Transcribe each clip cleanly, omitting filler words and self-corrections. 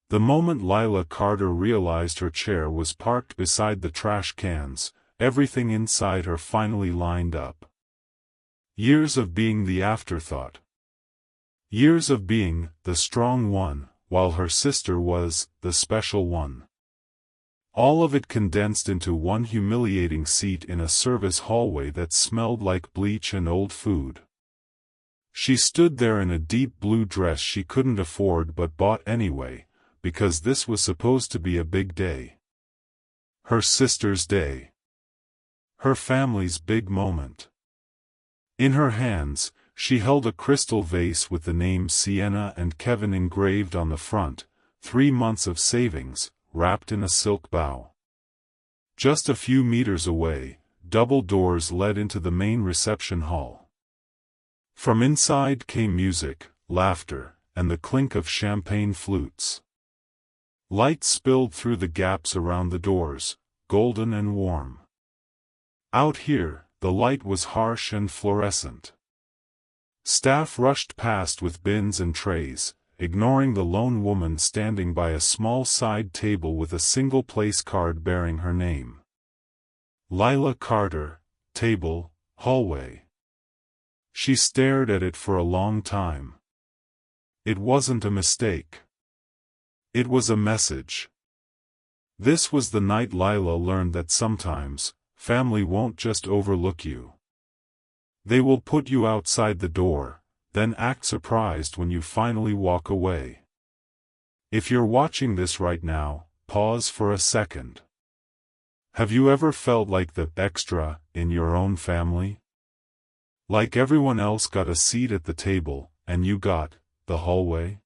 The moment Lila Carter realized her chair was parked beside the trash cans, everything inside her finally lined up. Years of being the afterthought. Years of being the strong one, while her sister was the special one. All of it condensed into one humiliating seat in a service hallway that smelled like bleach and old food. She stood there in a deep blue dress she couldn't afford but bought anyway, because this was supposed to be a big day. Her sister's day. Her family's big moment. In her hands, she held a crystal vase with the names Sienna and Kevin engraved on the front, 3 months of savings, wrapped in a silk bow. Just a few meters away, double doors led into the main reception hall. From inside came music, laughter, and the clink of champagne flutes. Light spilled through the gaps around the doors, golden and warm. Out here, the light was harsh and fluorescent. Staff rushed past with bins and trays, ignoring the lone woman standing by a small side table with a single place card bearing her name. Lila Carter, table, hallway. She stared at it for a long time. It wasn't a mistake. It was a message. This was the night Lila learned that sometimes, family won't just overlook you. They will put you outside the door, then act surprised when you finally walk away. If you're watching this right now, pause for a second. Have you ever felt like the extra in your own family? Like everyone else got a seat at the table, and you got the hallway?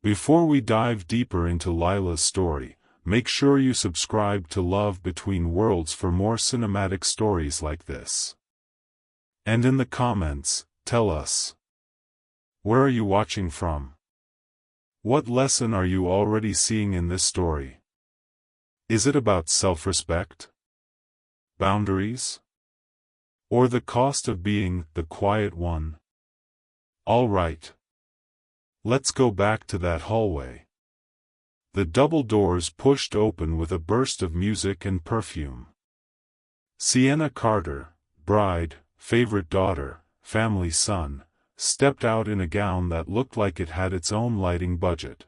Before we dive deeper into Lila's story, make sure you subscribe to Love Between Worlds for more cinematic stories like this. And in the comments, tell us. Where are you watching from? What lesson are you already seeing in this story? Is it about self-respect? Boundaries? Or the cost of being the quiet one? All right. Let's go back to that hallway. The double doors pushed open with a burst of music and perfume. Sienna Carter, bride, favorite daughter, family son, stepped out in a gown that looked like it had its own lighting budget.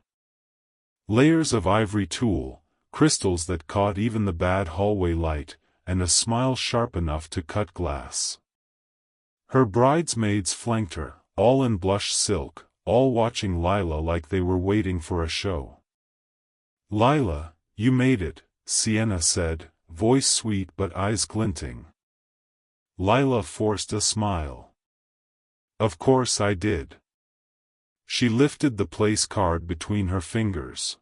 Layers of ivory tulle, crystals that caught even the bad hallway light, and a smile sharp enough to cut glass. Her bridesmaids flanked her, all in blush silk, all watching Lila like they were waiting for a show. "Lila, you made it," Sienna said, voice sweet but eyes glinting. Lila forced a smile. "Of course I did." She lifted the place card between her fingers.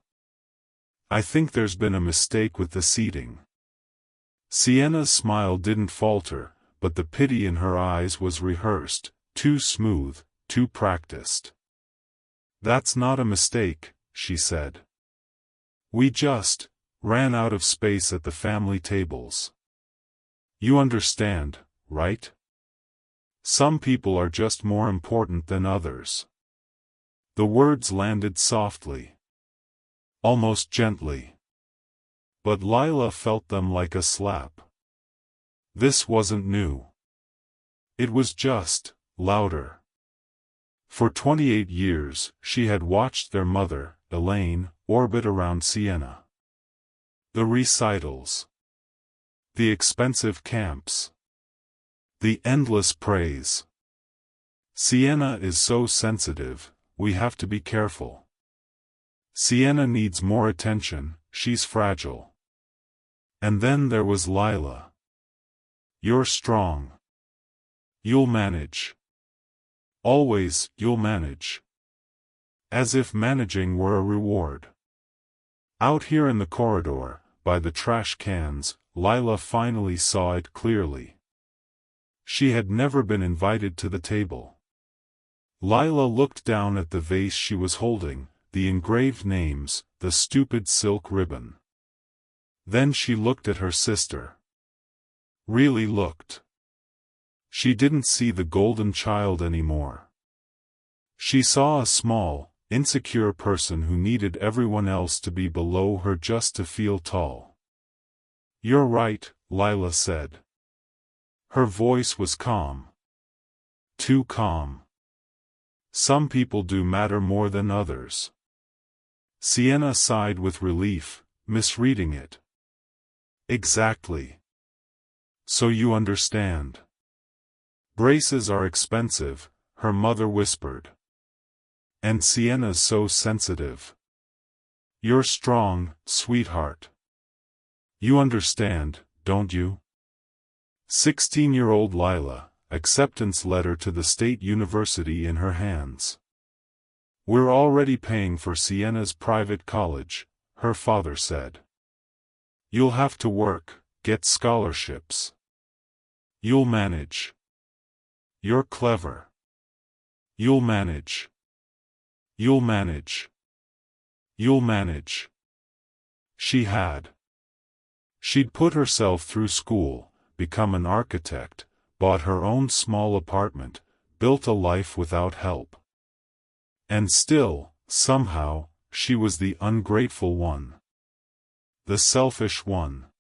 "I think there's been a mistake with the seating." Sienna's smile didn't falter, but the pity in her eyes was rehearsed, too smooth, too practiced. "That's not a mistake," she said. "We just ran out of space at the family tables. You understand, right? Some people are just more important than others." The words landed softly. Almost gently. But Lila felt them like a slap. This wasn't new. It was just louder. For 28 years, she had watched their mother, Elaine, orbit around Sienna. The recitals. The expensive camps. The endless praise. "Sienna is so sensitive, we have to be careful. Sienna needs more attention, she's fragile." And then there was Lila. "You're strong. You'll manage. Always, you'll manage." As if managing were a reward. Out here in the corridor, by the trash cans, Lila finally saw it clearly. She had never been invited to the table. Lila looked down at the vase she was holding, the engraved names, the stupid silk ribbon. Then she looked at her sister. Really looked. She didn't see the golden child anymore. She saw a small, insecure person who needed everyone else to be below her just to feel tall. "You're right," Lila said. Her voice was calm. Too calm. "Some people do matter more than others." Sienna sighed with relief, misreading it. "Exactly. So you understand." "Braces are expensive," her mother whispered. "And Sienna's so sensitive." "You're strong, sweetheart. You understand, don't you?" 16-year-old Lila, acceptance letter to the state university in her hands. "We're already paying for Sienna's private college," her father said. "You'll have to work, get scholarships. You'll manage. You're clever. You'll manage. You'll manage. You'll manage." She had. She'd put herself through school, become an architect, bought her own small apartment, built a life without help. And still, somehow, she was the ungrateful one. The selfish one.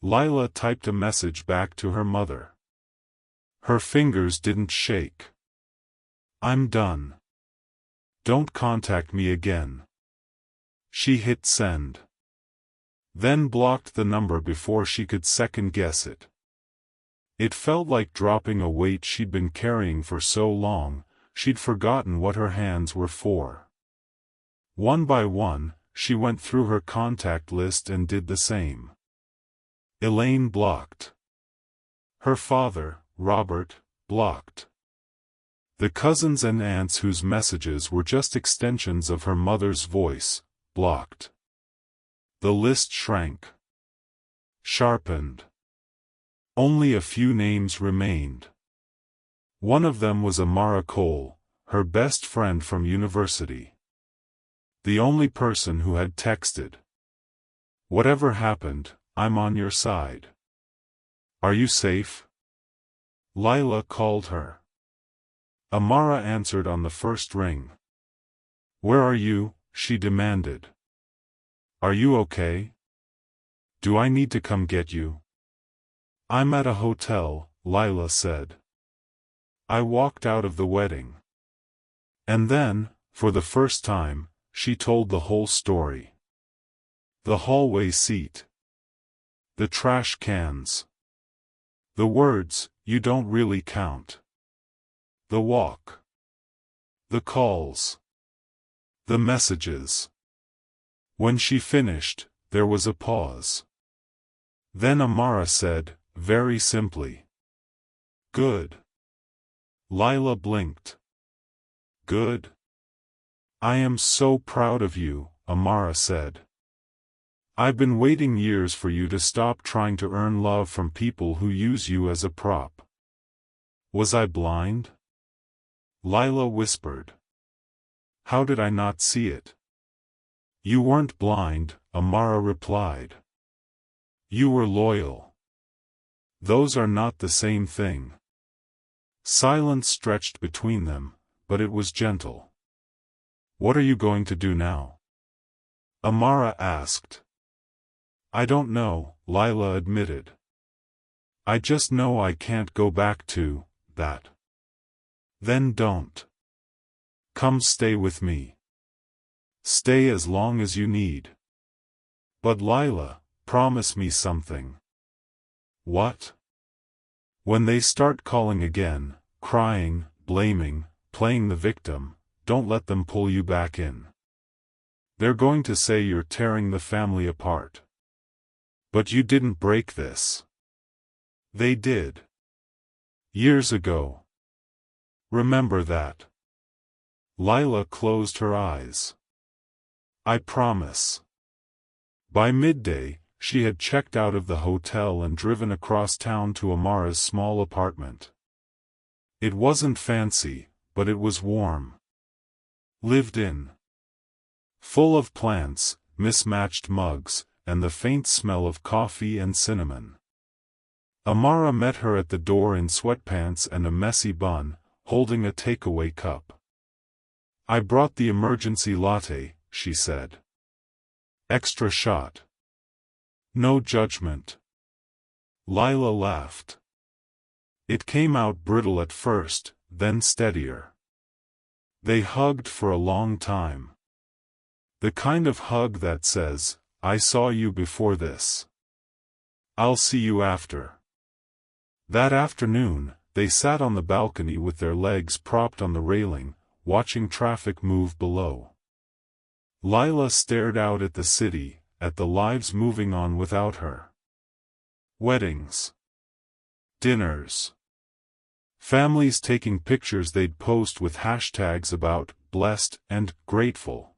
Lila typed a message back to her mother. Her fingers didn't shake. "I'm done. Don't contact me again." She hit send. Then blocked the number before she could second-guess it. It felt like dropping a weight she'd been carrying for so long, she'd forgotten what her hands were for. One by one, she went through her contact list and did the same. Elaine blocked. Her father, Robert, blocked. The cousins and aunts whose messages were just extensions of her mother's voice, blocked. The list shrank. Sharpened. Only a few names remained. One of them was Amara Cole, her best friend from university. The only person who had texted. "Whatever happened, I'm on your side. Are you safe?" Lila called her. Amara answered on the first ring. "Where are you?" she demanded. "Are you okay? Do I need to come get you?" "I'm at a hotel," Lila said. "I walked out of the wedding." And then, for the first time, she told the whole story. The hallway seat. The trash cans. The words, "You don't really count." The walk. The calls. The messages. When she finished, there was a pause. Then Amara said, very simply, "Good." Lila blinked. "Good? I am so proud of you," Amara said. "I've been waiting years for you to stop trying to earn love from people who use you as a prop." "Was I blind?" Lila whispered. "How did I not see it?" "You weren't blind," Amara replied. "You were loyal. Those are not the same thing." Silence stretched between them, but it was gentle. "What are you going to do now?" Amara asked. "I don't know," Lila admitted. "I just know I can't go back to that." "Then don't. Come stay with me. Stay as long as you need." "But Lila, promise me something." "What?" "When they start calling again, crying, blaming, playing the victim, don't let them pull you back in. They're going to say you're tearing the family apart. But you didn't break this. They did. Years ago. Remember that." Lila closed her eyes. "I promise." By midday, she had checked out of the hotel and driven across town to Amara's small apartment. It wasn't fancy, but it was warm. Lived in. Full of plants, mismatched mugs, and the faint smell of coffee and cinnamon. Amara met her at the door in sweatpants and a messy bun, holding a takeaway cup. I brought the emergency latte, she said. Extra shot. No judgment. Lila laughed. It came out brittle at first, then steadier. They hugged for a long time. The kind of hug that says, I saw you before this. I'll see you after. That afternoon, they sat on the balcony with their legs propped on the railing, watching traffic move below. Lila stared out at the city, at the lives moving on without her. Weddings. Dinners. Families taking pictures they'd post with hashtags about blessed and grateful.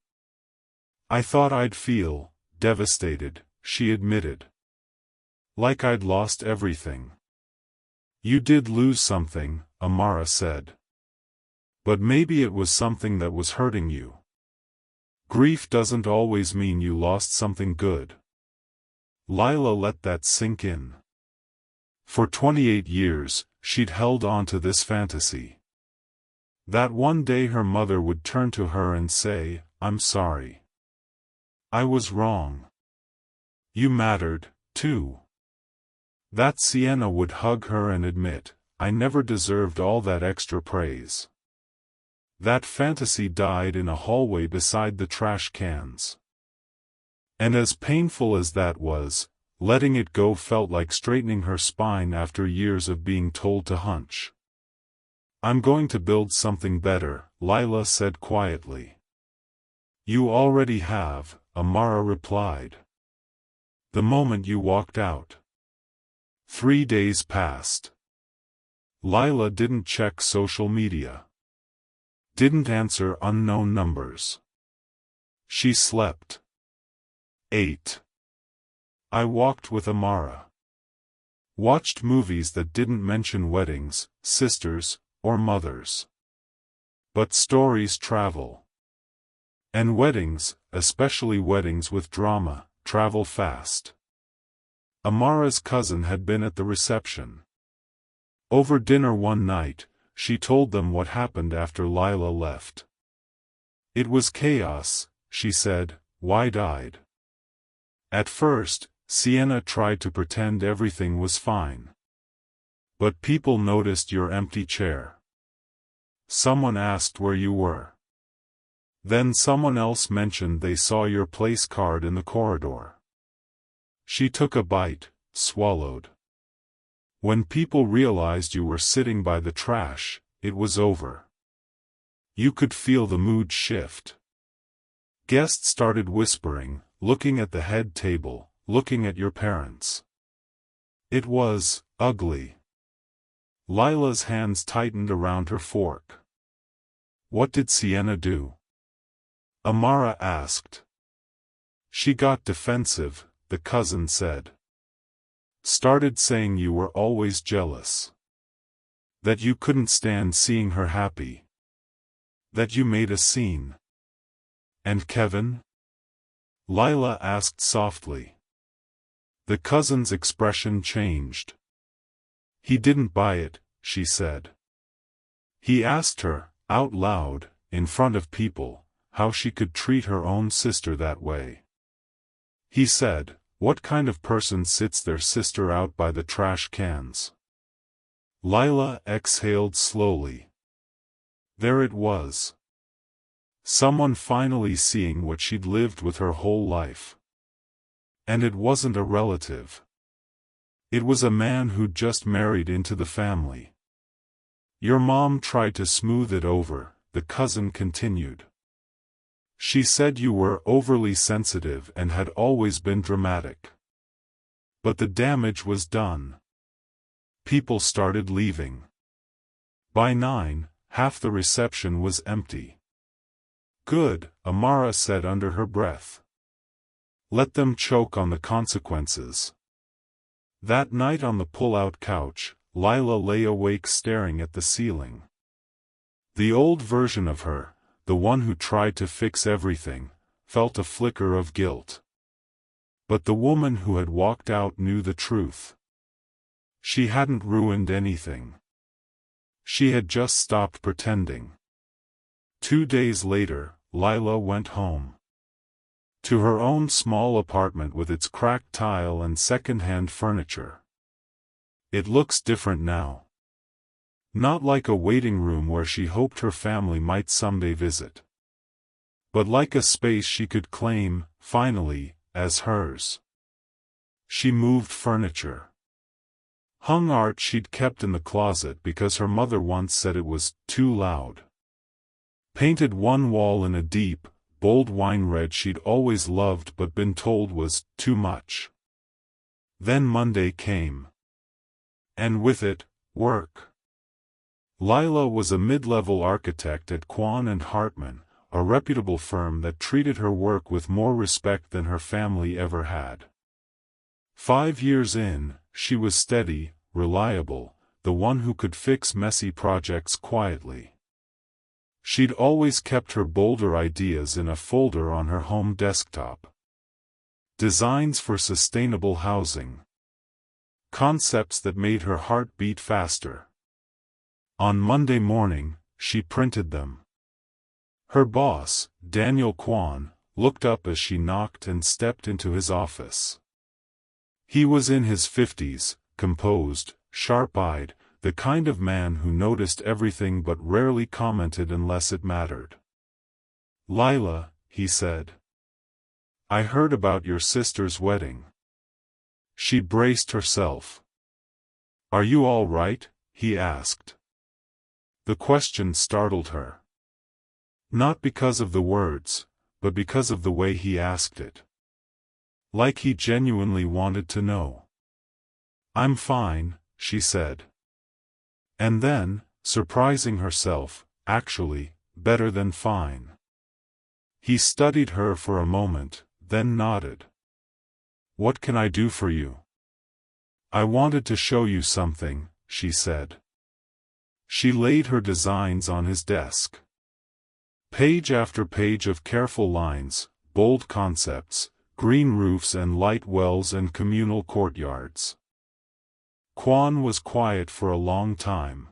I thought I'd feel devastated, she admitted. Like I'd lost everything. You did lose something, Amara said. But maybe it was something that was hurting you. Grief doesn't always mean you lost something good. Lila let that sink in. For 28 years, she'd held on to this fantasy. That one day her mother would turn to her and say, I'm sorry. I was wrong. You mattered, too. That Sienna would hug her and admit, I never deserved all that extra praise. That fantasy died in a hallway beside the trash cans. And as painful as that was, letting it go felt like straightening her spine after years of being told to hunch. I'm going to build something better, Lila said quietly. You already have, Amara replied. The moment you walked out. 3 days passed. Lila didn't check social media. Didn't answer unknown numbers. She slept. 8. I walked with Amara. Watched movies that didn't mention weddings, sisters, or mothers. But stories travel. And weddings, especially weddings with drama, travel fast. Amara's cousin had been at the reception. Over dinner one night, she told them what happened after Lila left. It was chaos, she said, wide-eyed. At first, Sienna tried to pretend everything was fine. But people noticed your empty chair. Someone asked where you were. Then someone else mentioned they saw your place card in the corridor. She took a bite, swallowed. When people realized you were sitting by the trash, it was over. You could feel the mood shift. Guests started whispering, looking at the head table, looking at your parents. It was ugly. Lila's hands tightened around her fork. What did Sienna do? Amara asked. She got defensive, the cousin said. Started saying you were always jealous. That you couldn't stand seeing her happy. That you made a scene. And Kevin? Lila asked softly. The cousin's expression changed. He didn't buy it, she said. He asked her, out loud, in front of people, how she could treat her own sister that way. He said, what kind of person sits their sister out by the trash cans? Lila exhaled slowly. There it was. Someone finally seeing what she'd lived with her whole life. And it wasn't a relative. It was a man who'd just married into the family. Your mom tried to smooth it over, the cousin continued. She said you were overly sensitive and had always been dramatic. But the damage was done. People started leaving. By 9, half the reception was empty. Good, Amara said under her breath. Let them choke on the consequences. That night on the pull-out couch, Lila lay awake staring at the ceiling. The old version of her, the one who tried to fix everything, felt a flicker of guilt. But the woman who had walked out knew the truth. She hadn't ruined anything. She had just stopped pretending. 2 days later, Lila went home. To her own small apartment with its cracked tile and second-hand furniture. It looks different now. Not like a waiting room where she hoped her family might someday visit. But like a space she could claim, finally, as hers. She moved furniture. Hung art she'd kept in the closet because her mother once said it was too loud. Painted one wall in a deep, bold wine red she'd always loved but been told was too much. Then Monday came. And with it, work. Lila was a mid-level architect at Kwan and Hartman, a reputable firm that treated her work with more respect than her family ever had. 5 years in, she was steady, reliable, the one who could fix messy projects quietly. She'd always kept her bolder ideas in a folder on her home desktop. Designs for sustainable housing. Concepts that made her heart beat faster. On Monday morning, she printed them. Her boss, Daniel Kwan, looked up as she knocked and stepped into his office. He was in his 50s, composed, sharp-eyed, the kind of man who noticed everything but rarely commented unless it mattered. "Lila," he said. "I heard about your sister's wedding." She braced herself. "Are you all right?" he asked. The question startled her. Not because of the words, but because of the way he asked it. Like he genuinely wanted to know. "I'm fine," she said. And then, surprising herself, actually, better than fine. He studied her for a moment, then nodded. "What can I do for you?" "I wanted to show you something," she said. She laid her designs on his desk. Page after page of careful lines, bold concepts, green roofs and light wells and communal courtyards. Kwan was quiet for a long time.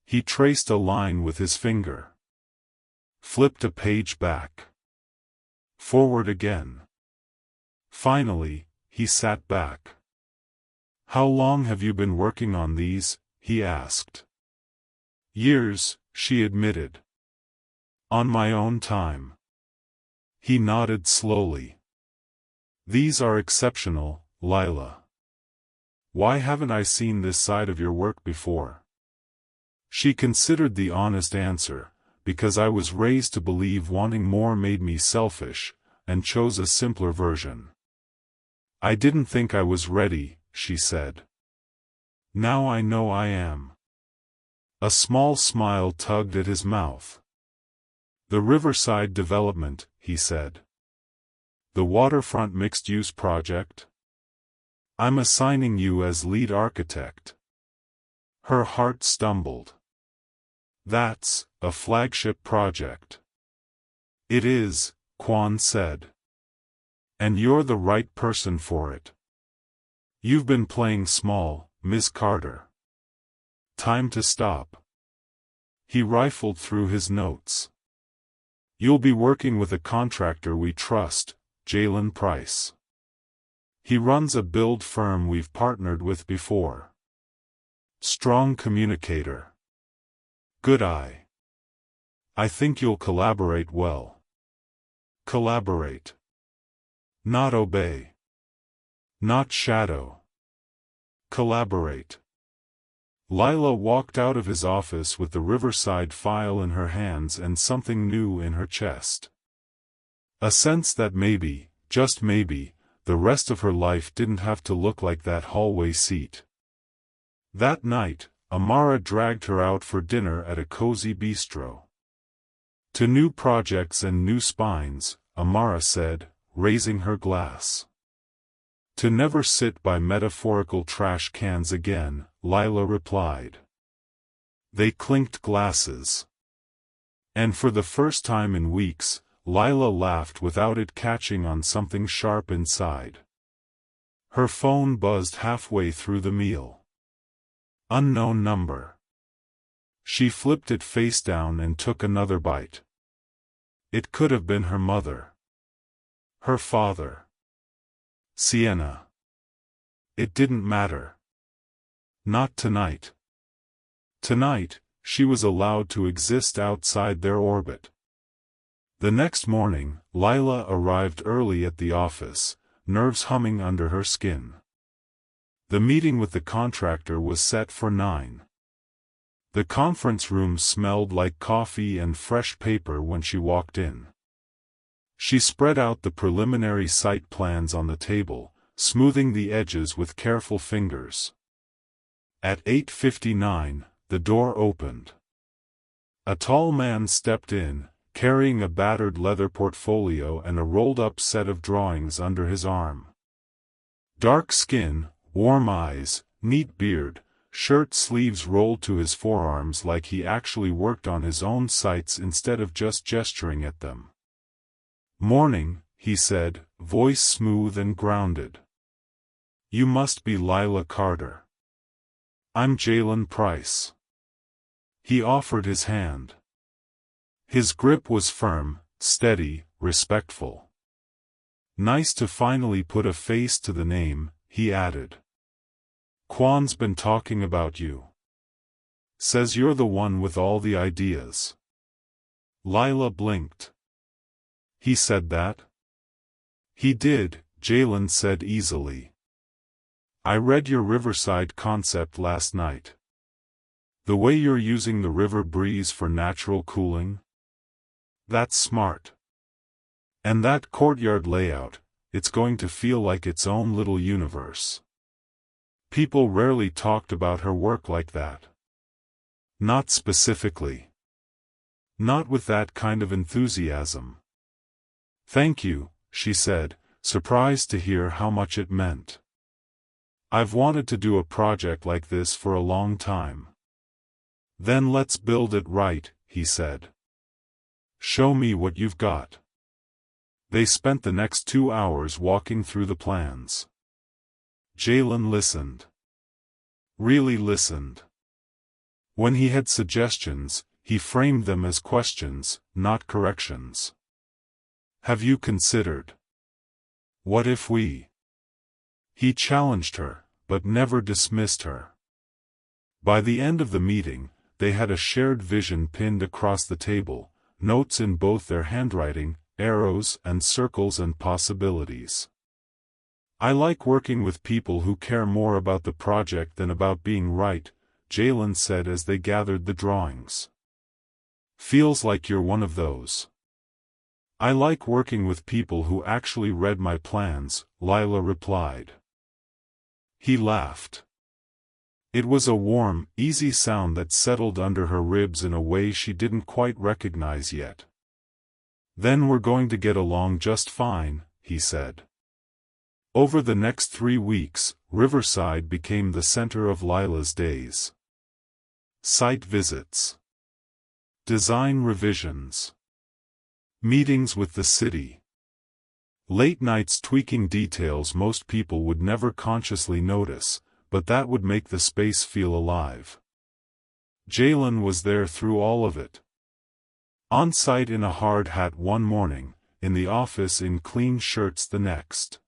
He traced a line with his finger. Flipped a page back. Forward again. Finally, he sat back. "How long have you been working on these?" he asked. "Years," she admitted. "On my own time." He nodded slowly. "These are exceptional, Lila. Why haven't I seen this side of your work before?" She considered the honest answer, because I was raised to believe wanting more made me selfish, and chose a simpler version. "I didn't think I was ready," she said. "Now I know I am." A small smile tugged at his mouth. "The Riverside development," he said. "The waterfront mixed-use project? I'm assigning you as lead architect." Her heart stumbled. "That's a flagship project." "It is," Kwan said. "And you're the right person for it. You've been playing small, Miss Carter. Time to stop." He rifled through his notes. "You'll be working with a contractor we trust, Jalen Price. He runs a build firm we've partnered with before. Strong communicator. Good eye. I think you'll collaborate well." Collaborate. Not obey. Not shadow. Collaborate. Lila walked out of his office with the Riverside file in her hands and something new in her chest. A sense that maybe, just maybe, the rest of her life didn't have to look like that hallway seat. That night, Amara dragged her out for dinner at a cozy bistro. "To new projects and new spines," Amara said, raising her glass. "To never sit by metaphorical trash cans again," Lila replied. They clinked glasses. And for the first time in weeks, Lila laughed without it catching on something sharp inside. Her phone buzzed halfway through the meal. Unknown number. She flipped it face down and took another bite. It could have been her mother. Her father. Sienna. It didn't matter. Not tonight. Tonight, she was allowed to exist outside their orbit. The next morning, Lila arrived early at the office, nerves humming under her skin. The meeting with the contractor was set for 9. The conference room smelled like coffee and fresh paper when she walked in. She spread out the preliminary site plans on the table, smoothing the edges with careful fingers. At 8:59, the door opened. A tall man stepped in, carrying a battered leather portfolio and a rolled-up set of drawings under his arm. Dark skin, warm eyes, neat beard, shirt sleeves rolled to his forearms like he actually worked on his own sites instead of just gesturing at them. "Morning," he said, voice smooth and grounded. "You must be Lila Carter." "I'm Jalen Price." He offered his hand. His grip was firm, steady, respectful. "Nice to finally put a face to the name," he added. "Quan's been talking about you. Says you're the one with all the ideas." Lila blinked. "He said that?" "He did," Jalen said easily. "I read your Riverside concept last night. The way you're using the river breeze for natural cooling? That's smart. And that courtyard layout, it's going to feel like its own little universe." People rarely talked about her work like that. Not specifically. Not with that kind of enthusiasm. "Thank you," she said, surprised to hear how much it meant. "I've wanted to do a project like this for a long time." "Then let's build it right," he said. "Show me what you've got." They spent the next 2 hours walking through the plans. Jalen listened. Really listened. When he had suggestions, he framed them as questions, not corrections. "Have you considered? What if we?" He challenged her, but never dismissed her. By the end of the meeting, they had a shared vision pinned across the table, notes in both their handwriting, arrows and circles and possibilities. "I like working with people who care more about the project than about being right," Jalen said as they gathered the drawings. "Feels like you're one of those." "I like working with people who actually read my plans," Lila replied. He laughed. It was a warm, easy sound that settled under her ribs in a way she didn't quite recognize yet. "Then we're going to get along just fine," he said. Over the next 3 weeks, Riverside became the center of Lila's days. Site visits. Design revisions. Meetings with the city. Late nights tweaking details most people would never consciously notice, but that would make the space feel alive. Jalen was there through all of it. On site in a hard hat one morning, in the office in clean shirts the next.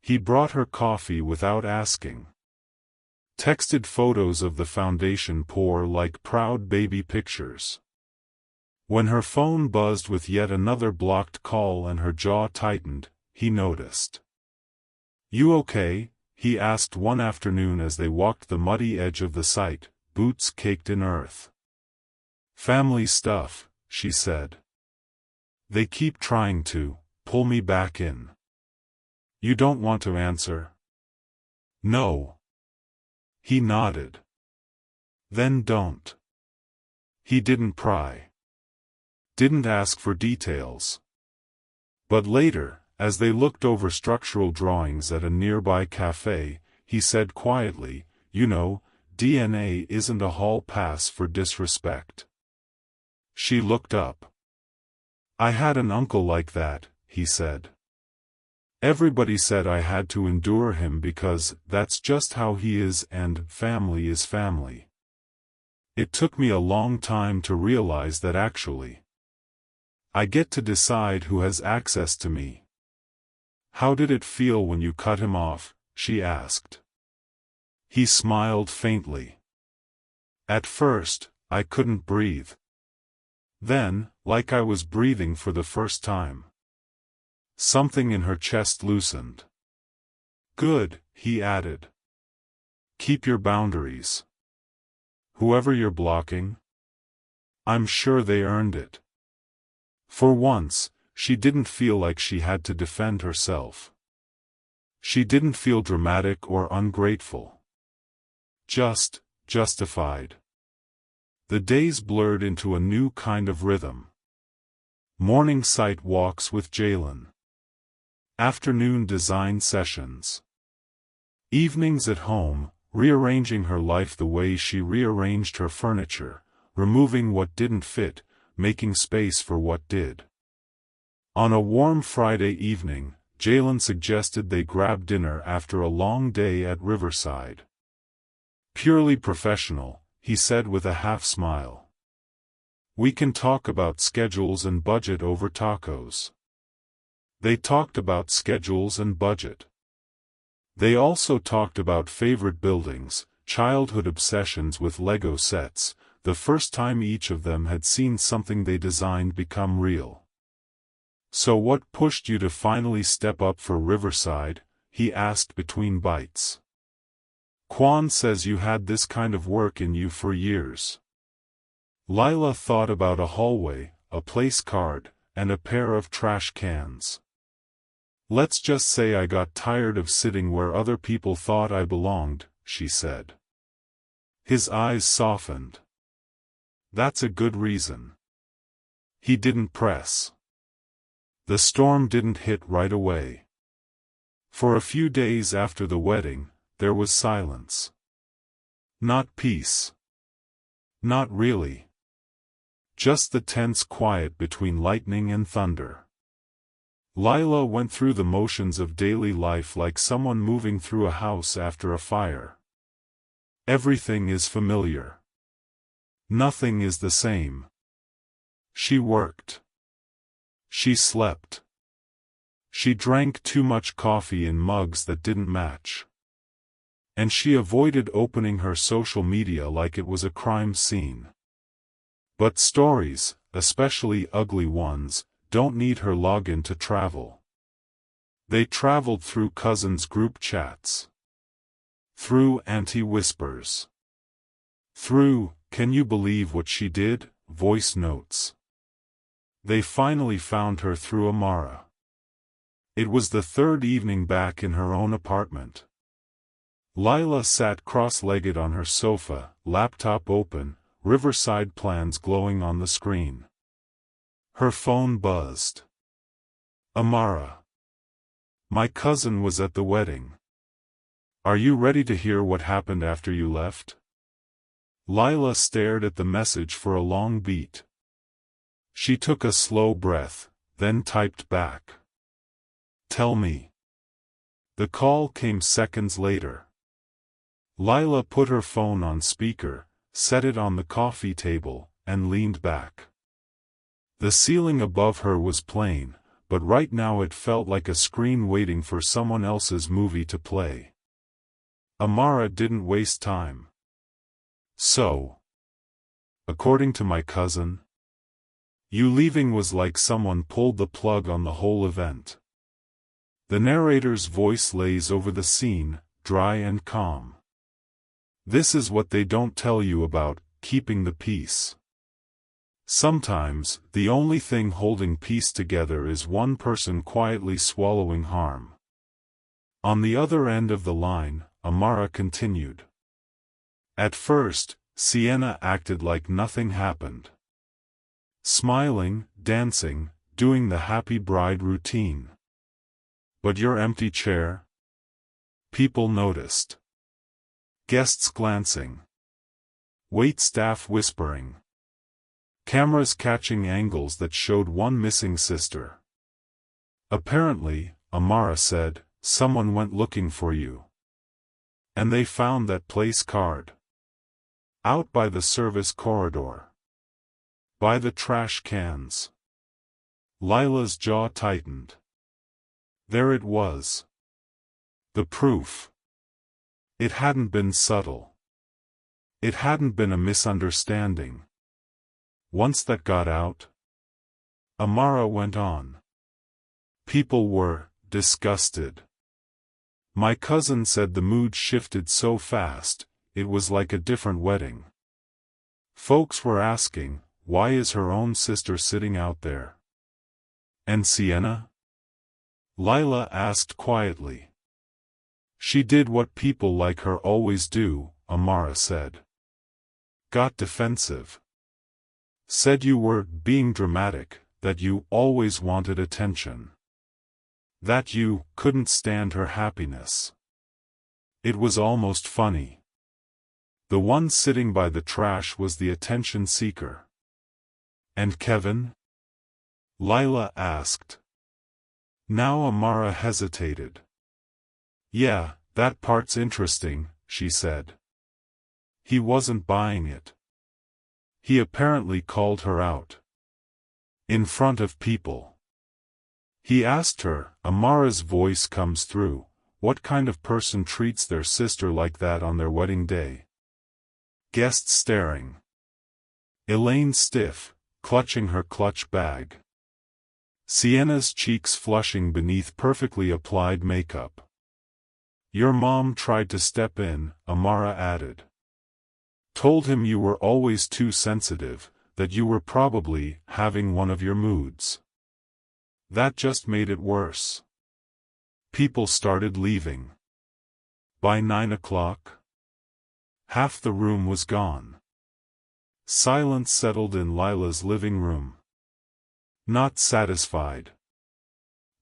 He brought her coffee without asking. Texted photos of the foundation pour like proud baby pictures. When her phone buzzed with yet another blocked call and her jaw tightened, he noticed. "You okay?" he asked one afternoon as they walked the muddy edge of the site, boots caked in earth. "Family stuff," she said. "They keep trying to pull me back in." "You don't want to answer?" "No." He nodded. "Then don't." He didn't pry. Didn't ask for details. But later, as they looked over structural drawings at a nearby cafe, he said quietly, "You know, DNA isn't a hall pass for disrespect." She looked up. "I had an uncle like that," he said. "Everybody said I had to endure him because that's just how he is and family is family." It took me a long time to realize that actually, I get to decide who has access to me. How did it feel when you cut him off? She asked. He smiled faintly. At first, I couldn't breathe. Then, like I was breathing for the first time, something in her chest loosened. Good, he added. Keep your boundaries. Whoever you're blocking, I'm sure they earned it. For once, she didn't feel like she had to defend herself. She didn't feel dramatic or ungrateful. Just justified. The days blurred into a new kind of rhythm. Morning site walks with Jalen. Afternoon design sessions. Evenings at home, rearranging her life the way she rearranged her furniture, removing what didn't fit, making space for what did. On a warm Friday evening, Jalen suggested they grab dinner after a long day at Riverside. Purely professional, he said with a half-smile. We can talk about schedules and budget over tacos. They talked about schedules and budget. They also talked about favorite buildings, childhood obsessions with Lego sets, the first time each of them had seen something they designed become real. So what pushed you to finally step up for Riverside? He asked between bites. Quan says you had this kind of work in you for years. Lila thought about a hallway, a place card, and a pair of trash cans. Let's just say I got tired of sitting where other people thought I belonged, she said. His eyes softened. That's a good reason. He didn't press. The storm didn't hit right away. For a few days after the wedding, there was silence. Not peace. Not really. Just the tense quiet between lightning and thunder. Lila went through the motions of daily life like someone moving through a house after a fire. Everything is familiar. Nothing is the same. She worked. She slept. She drank too much coffee in mugs that didn't match. And she avoided opening her social media like it was a crime scene. But stories, especially ugly ones, don't need her login to travel. They traveled through cousins' group chats. Through auntie whispers. Through, can you believe what she did? Voice notes. They finally found her through Amara. It was the third evening back in her own apartment. Lila sat cross-legged on her sofa, laptop open, Riverside plans glowing on the screen. Her phone buzzed. Amara. My cousin was at the wedding. Are you ready to hear what happened after you left? Lila stared at the message for a long beat. She took a slow breath, then typed back. Tell me. The call came seconds later. Lila put her phone on speaker, set it on the coffee table, and leaned back. The ceiling above her was plain, but right now it felt like a screen waiting for someone else's movie to play. Amara didn't waste time. So, according to my cousin, you leaving was like someone pulled the plug on the whole event. The narrator's voice lays over the scene, dry and calm. This is what they don't tell you about keeping the peace. Sometimes, the only thing holding peace together is one person quietly swallowing harm. On the other end of the line, Amara continued. At first, Sienna acted like nothing happened. Smiling, dancing, doing the happy bride routine. But your empty chair? People noticed. Guests glancing. Waitstaff whispering. Cameras catching angles that showed one missing sister. Apparently, Amara said, someone went looking for you. And they found that place card. Out by the service corridor. By the trash cans. Lila's jaw tightened. There it was. The proof. It hadn't been subtle. It hadn't been a misunderstanding. Once that got out, Amara went on. People were disgusted. My cousin said the mood shifted so fast, it was like a different wedding. Folks were asking, why is her own sister sitting out there? And Sienna? Lila asked quietly. She did what people like her always do, Amara said. Got defensive. Said you were being dramatic, that you always wanted attention. That you couldn't stand her happiness. It was almost funny. The one sitting by the trash was the attention seeker. And Kevin? Lila asked. Now Amara hesitated. Yeah, that part's interesting, she said. He wasn't buying it. He apparently called her out. In front of people. He asked her, Amara's voice comes through, what kind of person treats their sister like that on their wedding day? Guests staring. Elaine stiff, clutching her clutch bag. Sienna's cheeks flushing beneath perfectly applied makeup. Your mom tried to step in, Amara added. Told him you were always too sensitive, that you were probably having one of your moods. That just made it worse. People started leaving. By 9 o'clock, half the room was gone. Silence settled in Lila's living room. Not satisfied.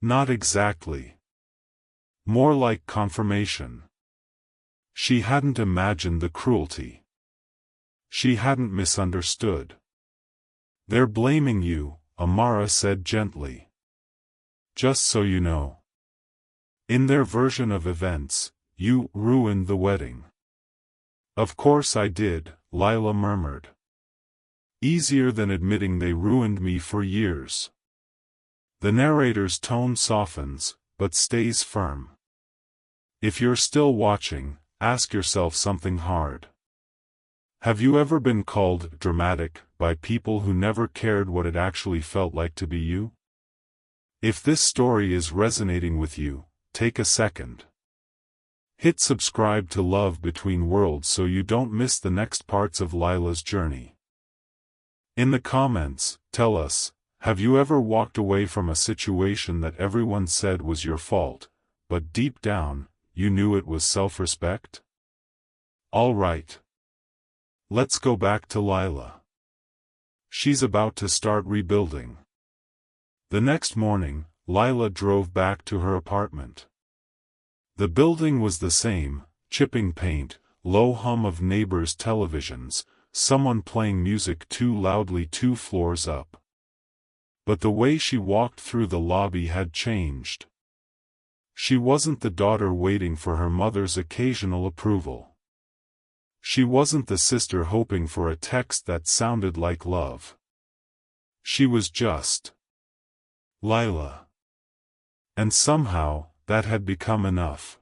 Not exactly. More like confirmation. She hadn't imagined the cruelty. She hadn't misunderstood. They're blaming you, Amara said gently. Just so you know. In their version of events, you ruined the wedding. Of course I did, Lila murmured. Easier than admitting they ruined me for years. The narrator's tone softens, but stays firm. If you're still watching, ask yourself something hard. Have you ever been called dramatic by people who never cared what it actually felt like to be you? If this story is resonating with you, take a second. Hit subscribe to Love Between Worlds so you don't miss the next parts of Lila's journey. In the comments, tell us, have you ever walked away from a situation that everyone said was your fault, but deep down, you knew it was self-respect? All right. Let's go back to Lila. She's about to start rebuilding. The next morning, Lila drove back to her apartment. The building was the same, chipping paint, low hum of neighbors' televisions, someone playing music too loudly 2 floors up. But the way she walked through the lobby had changed. She wasn't the daughter waiting for her mother's occasional approval. She wasn't the sister hoping for a text that sounded like love. She was just Lila. And somehow, that had become enough.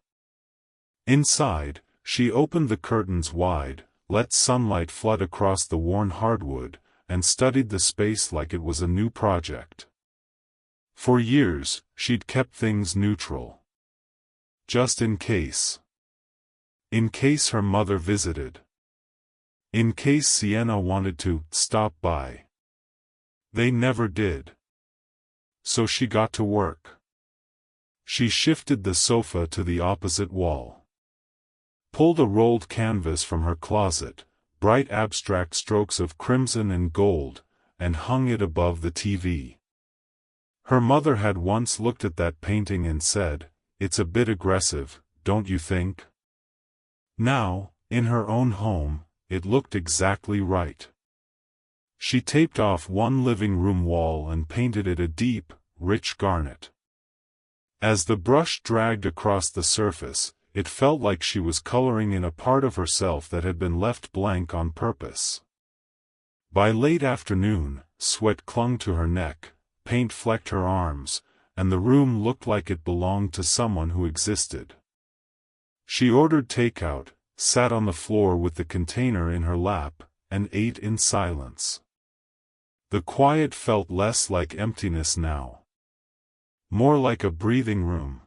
Inside, she opened the curtains wide, let sunlight flood across the worn hardwood, and studied the space like it was a new project. For years, she'd kept things neutral. Just in case. In case her mother visited. In case Sienna wanted to stop by. They never did. So she got to work. She shifted the sofa to the opposite wall. Pulled a rolled canvas from her closet, bright abstract strokes of crimson and gold, and hung it above the TV. Her mother had once looked at that painting and said, "It's a bit aggressive, don't you think?" Now, in her own home, it looked exactly right. She taped off one living room wall and painted it a deep, rich garnet. As the brush dragged across the surface, it felt like she was coloring in a part of herself that had been left blank on purpose. By late afternoon, sweat clung to her neck, paint flecked her arms, and the room looked like it belonged to someone who existed. She ordered takeout, sat on the floor with the container in her lap, and ate in silence. The quiet felt less like emptiness now. More like a breathing room.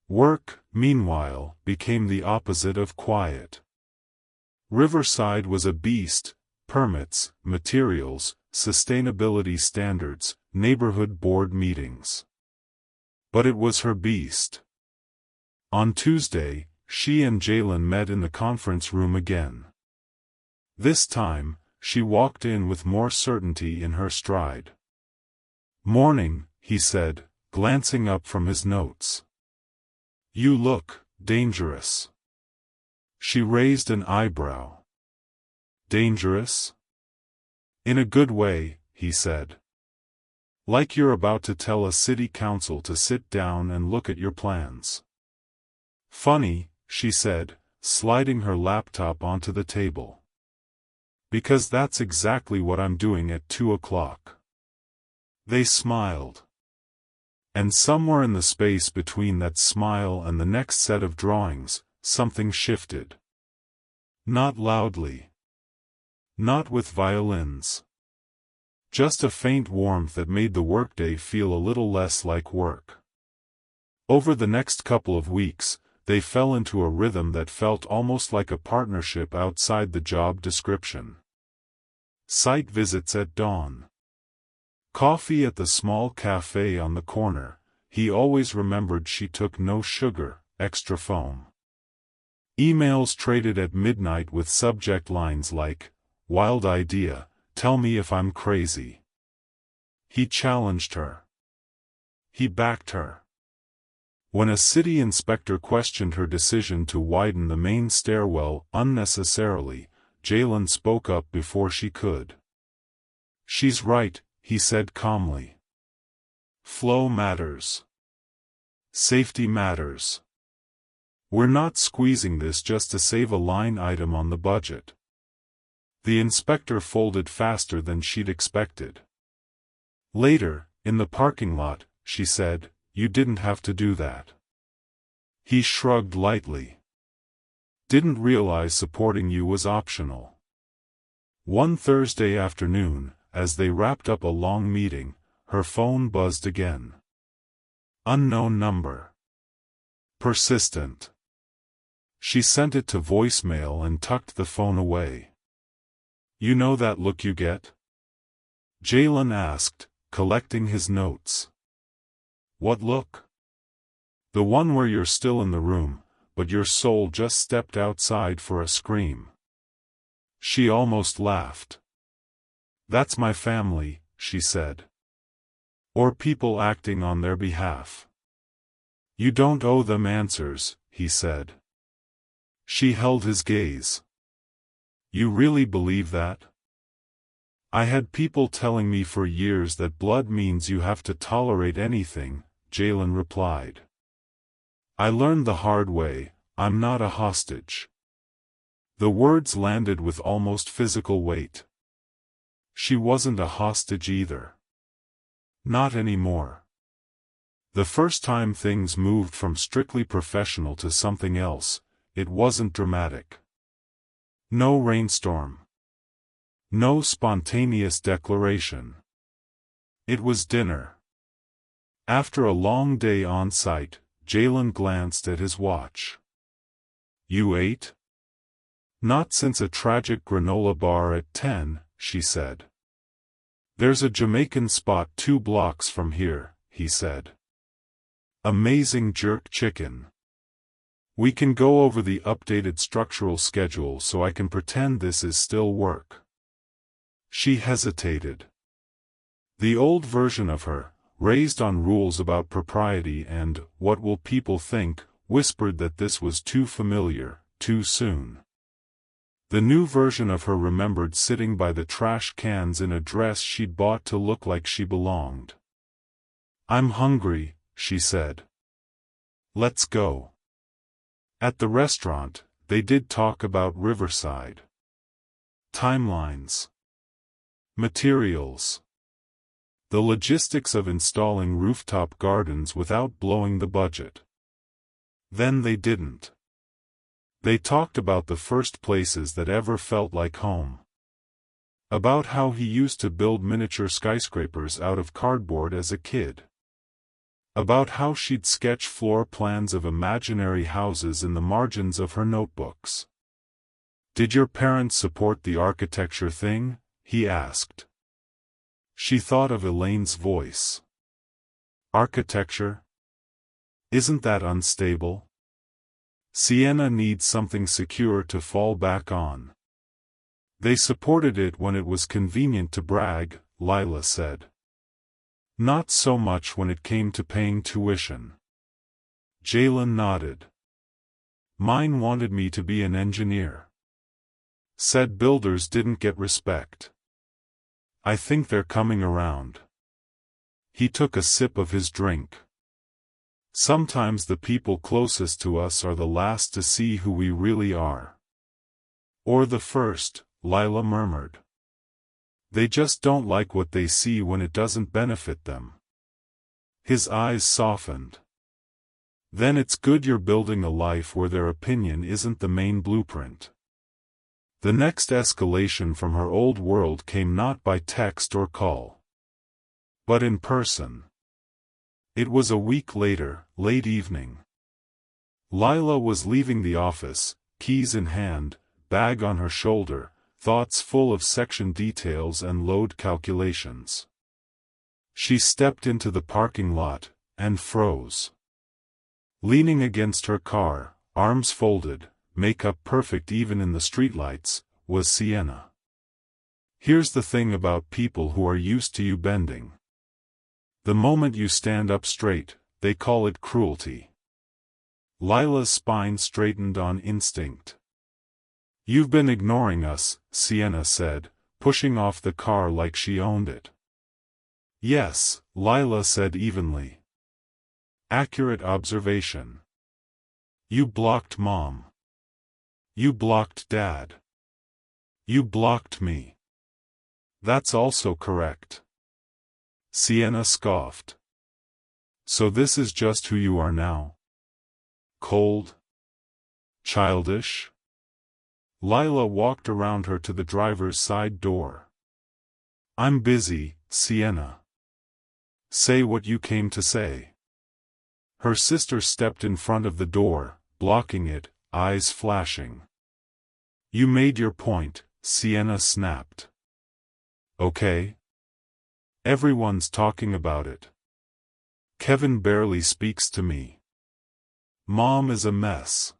Work, meanwhile, became the opposite of quiet. Riverside was a beast: permits, materials, sustainability standards, neighborhood board meetings. But it was her beast. On Tuesday, she and Jalen met in the conference room again. This time, she walked in with more certainty in her stride. "Morning," he said, glancing up from his notes. "You look dangerous." She raised an eyebrow. "Dangerous?" "In a good way," he said. "Like you're about to tell a city council to sit down and look at your plans." "Funny," she said, sliding her laptop onto the table. "Because that's exactly what I'm doing at 2 o'clock. They smiled. And somewhere in the space between that smile and the next set of drawings, something shifted. Not loudly. Not with violins. Just a faint warmth that made the workday feel a little less like work. Over the next couple of weeks, they fell into a rhythm that felt almost like a partnership outside the job description. Site visits at dawn. Coffee at the small cafe on the corner. He always remembered she took no sugar, extra foam. Emails traded at midnight with subject lines like, "Wild idea, tell me if I'm crazy." He challenged her. He backed her. When a city inspector questioned her decision to widen the main stairwell unnecessarily, Jalen spoke up before she could. "She's right," he said calmly. "Flow matters. Safety matters. We're not squeezing this just to save a line item on the budget." The inspector folded faster than she'd expected. Later, in the parking lot, she said, "You didn't have to do that." He shrugged lightly. "Didn't realize supporting you was optional." One Thursday afternoon, as they wrapped up a long meeting, her phone buzzed again. Unknown number. Persistent. She sent it to voicemail and tucked the phone away. "You know that look you get?" Jalen asked, collecting his notes. "What look?" "The one where you're still in the room, but your soul just stepped outside for a scream." She almost laughed. "That's my family," she said. "Or people acting on their behalf." "You don't owe them answers," he said. She held his gaze. "You really believe that?" "I had people telling me for years that blood means you have to tolerate anything," Jalen replied. "I learned the hard way, I'm not a hostage." The words landed with almost physical weight. She wasn't a hostage either. Not anymore. The first time things moved from strictly professional to something else, it wasn't dramatic. No rainstorm. No spontaneous declaration. It was dinner. After a long day on site, Jalen glanced at his watch. "You ate?" "Not since a tragic granola bar at 10, she said. "There's a Jamaican spot 2 blocks from here," he said. "Amazing jerk chicken. We can go over the updated structural schedule so I can pretend this is still work." She hesitated. The old version of her, raised on rules about propriety and "what will people think," whispered that this was too familiar, too soon. The new version of her remembered sitting by the trash cans in a dress she'd bought to look like she belonged. "I'm hungry," she said. "Let's go." At the restaurant, they did talk about Riverside. Timelines. Materials. The logistics of installing rooftop gardens without blowing the budget. Then they didn't. They talked about the first places that ever felt like home. About how he used to build miniature skyscrapers out of cardboard as a kid. About how she'd sketch floor plans of imaginary houses in the margins of her notebooks. "Did your parents support the architecture thing?" he asked. She thought of Elaine's voice. Architecture? Isn't that unstable? Sienna needs something secure to fall back on. They supported it when it was convenient to brag, Lila said. Not so much when it came to paying tuition. Jalen nodded. Mine wanted me to be an engineer. Said builders didn't get respect. I think they're coming around. He took a sip of his drink. Sometimes the people closest to us are the last to see who we really are. Or the first, Lila murmured. They just don't like what they see when it doesn't benefit them. His eyes softened. Then it's good you're building a life where their opinion isn't the main blueprint. The next escalation from her old world came not by text or call, but in person. It was a week later, late evening. Lila was leaving the office, keys in hand, bag on her shoulder, thoughts full of section details and load calculations. She stepped into the parking lot, and froze. Leaning against her car, arms folded, makeup perfect even in the streetlights, was Sienna. Here's the thing about people who are used to you bending. The moment you stand up straight, they call it cruelty. Lila's spine straightened on instinct. You've been ignoring us, Sienna said, pushing off the car like she owned it. Yes, Lila said evenly. Accurate observation. You blocked Mom. You blocked Dad. You blocked me. That's also correct. Sienna scoffed. So this is just who you are now? Cold? Childish? Lila walked around her to the driver's side door. I'm busy, Sienna. Say what you came to say. Her sister stepped in front of the door, blocking it, eyes flashing. You made your point, Sienna snapped. Okay. Everyone's talking about it. Kevin barely speaks to me. Mom is a mess.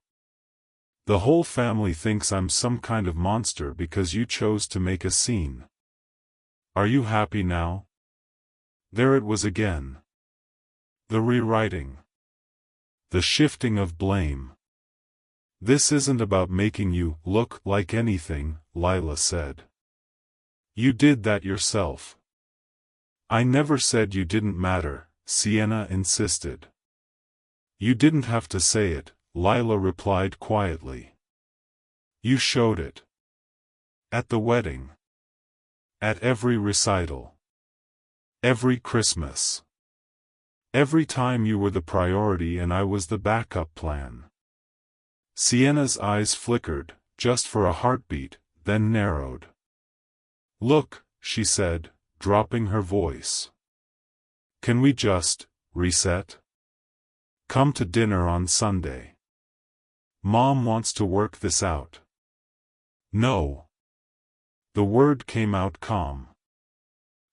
The whole family thinks I'm some kind of monster because you chose to make a scene. Are you happy now? There it was again. The rewriting. The shifting of blame. This isn't about making you look like anything, Lila said. You did that yourself. I never said you didn't matter, Sienna insisted. You didn't have to say it, Lila replied quietly. You showed it. At the wedding. At every recital. Every Christmas. Every time you were the priority and I was the backup plan. Sienna's eyes flickered, just for a heartbeat, then narrowed. Look, she said, dropping her voice. Can we just reset? Come to dinner on Sunday. Mom wants to work this out. No. The word came out calm.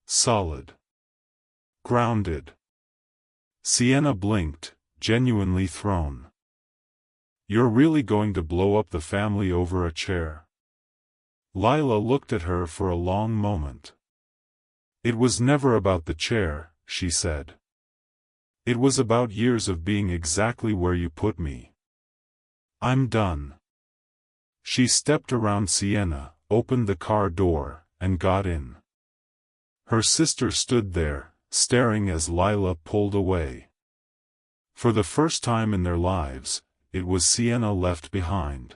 Solid. Grounded. Sienna blinked, genuinely thrown. You're really going to blow up the family over a chair? Lila looked at her for a long moment. It was never about the chair, she said. It was about years of being exactly where you put me. I'm done. She stepped around Sienna, opened the car door, and got in. Her sister stood there, staring as Lila pulled away. For the first time in their lives, it was Sienna left behind.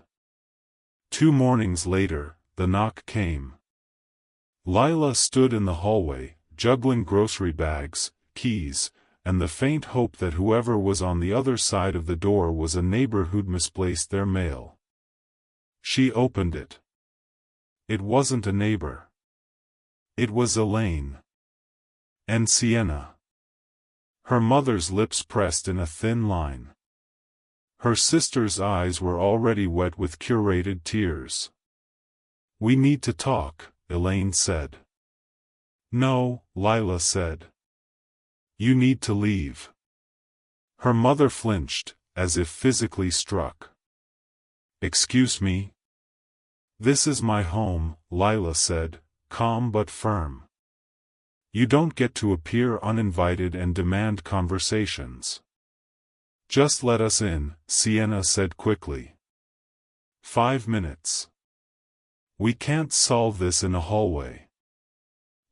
2 mornings later, the knock came. Lila stood in the hallway, juggling grocery bags, keys, and the faint hope that whoever was on the other side of the door was a neighbor who'd misplaced their mail. She opened it. It wasn't a neighbor. It was Elaine. And Sienna. Her mother's lips pressed in a thin line. Her sister's eyes were already wet with curated tears. "We need to talk," Elaine said. "No," Lila said. "You need to leave." Her mother flinched, as if physically struck. "Excuse me?" "This is my home," Lila said, calm but firm. "You don't get to appear uninvited and demand conversations." "Just let us in," Sienna said quickly. 5 minutes. "We can't solve this in a hallway."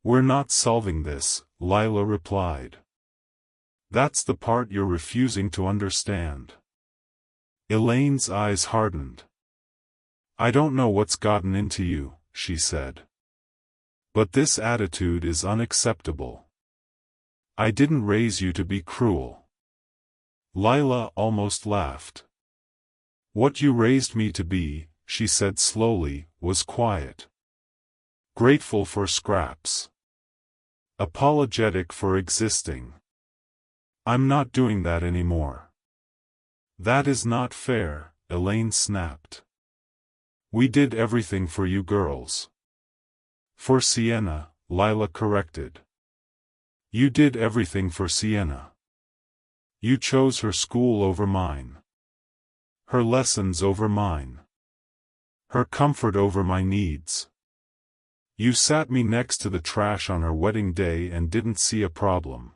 "We're not solving this," Lila replied. "That's the part you're refusing to understand." Elaine's eyes hardened. "I don't know what's gotten into you," she said. "But this attitude is unacceptable. I didn't raise you to be cruel." Lila almost laughed. "What you raised me to be," she said slowly, "was quiet. Grateful for scraps. Apologetic for existing. I'm not doing that anymore." "That is not fair," Elaine snapped. "We did everything for you girls." "For Sienna," Lila corrected. "You did everything for Sienna. You chose her school over mine. Her lessons over mine. Her comfort over my needs. You sat me next to the trash on her wedding day and didn't see a problem."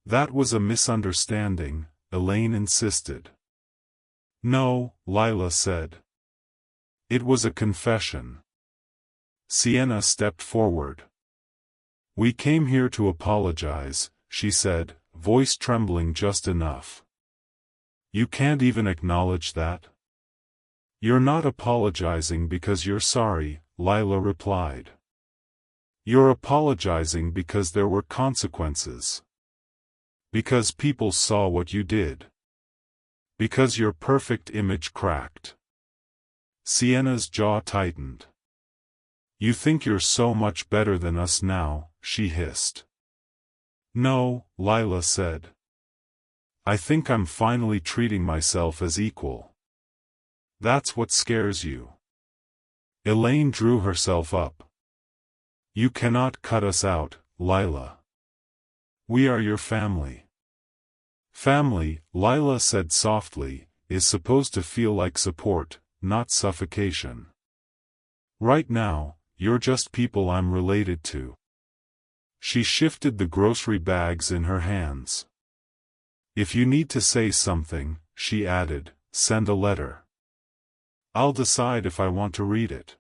"That was a misunderstanding," Elaine insisted. "No," Lila said. "It was a confession." Sienna stepped forward. "We came here to apologize," she said, voice trembling just enough. "You can't even acknowledge that?" "You're not apologizing because you're sorry," Lila replied. "You're apologizing because there were consequences. Because people saw what you did. Because your perfect image cracked." Sienna's jaw tightened. "You think you're so much better than us now," she hissed. "No," Lila said. "I think I'm finally treating myself as equal." "That's what scares you." Elaine drew herself up. "You cannot cut us out, Lila. We are your family." "Family," Lila said softly, "is supposed to feel like support, not suffocation. Right now, you're just people I'm related to." She shifted the grocery bags in her hands. "If you need to say something," she added, "send a letter. I'll decide if I want to read it."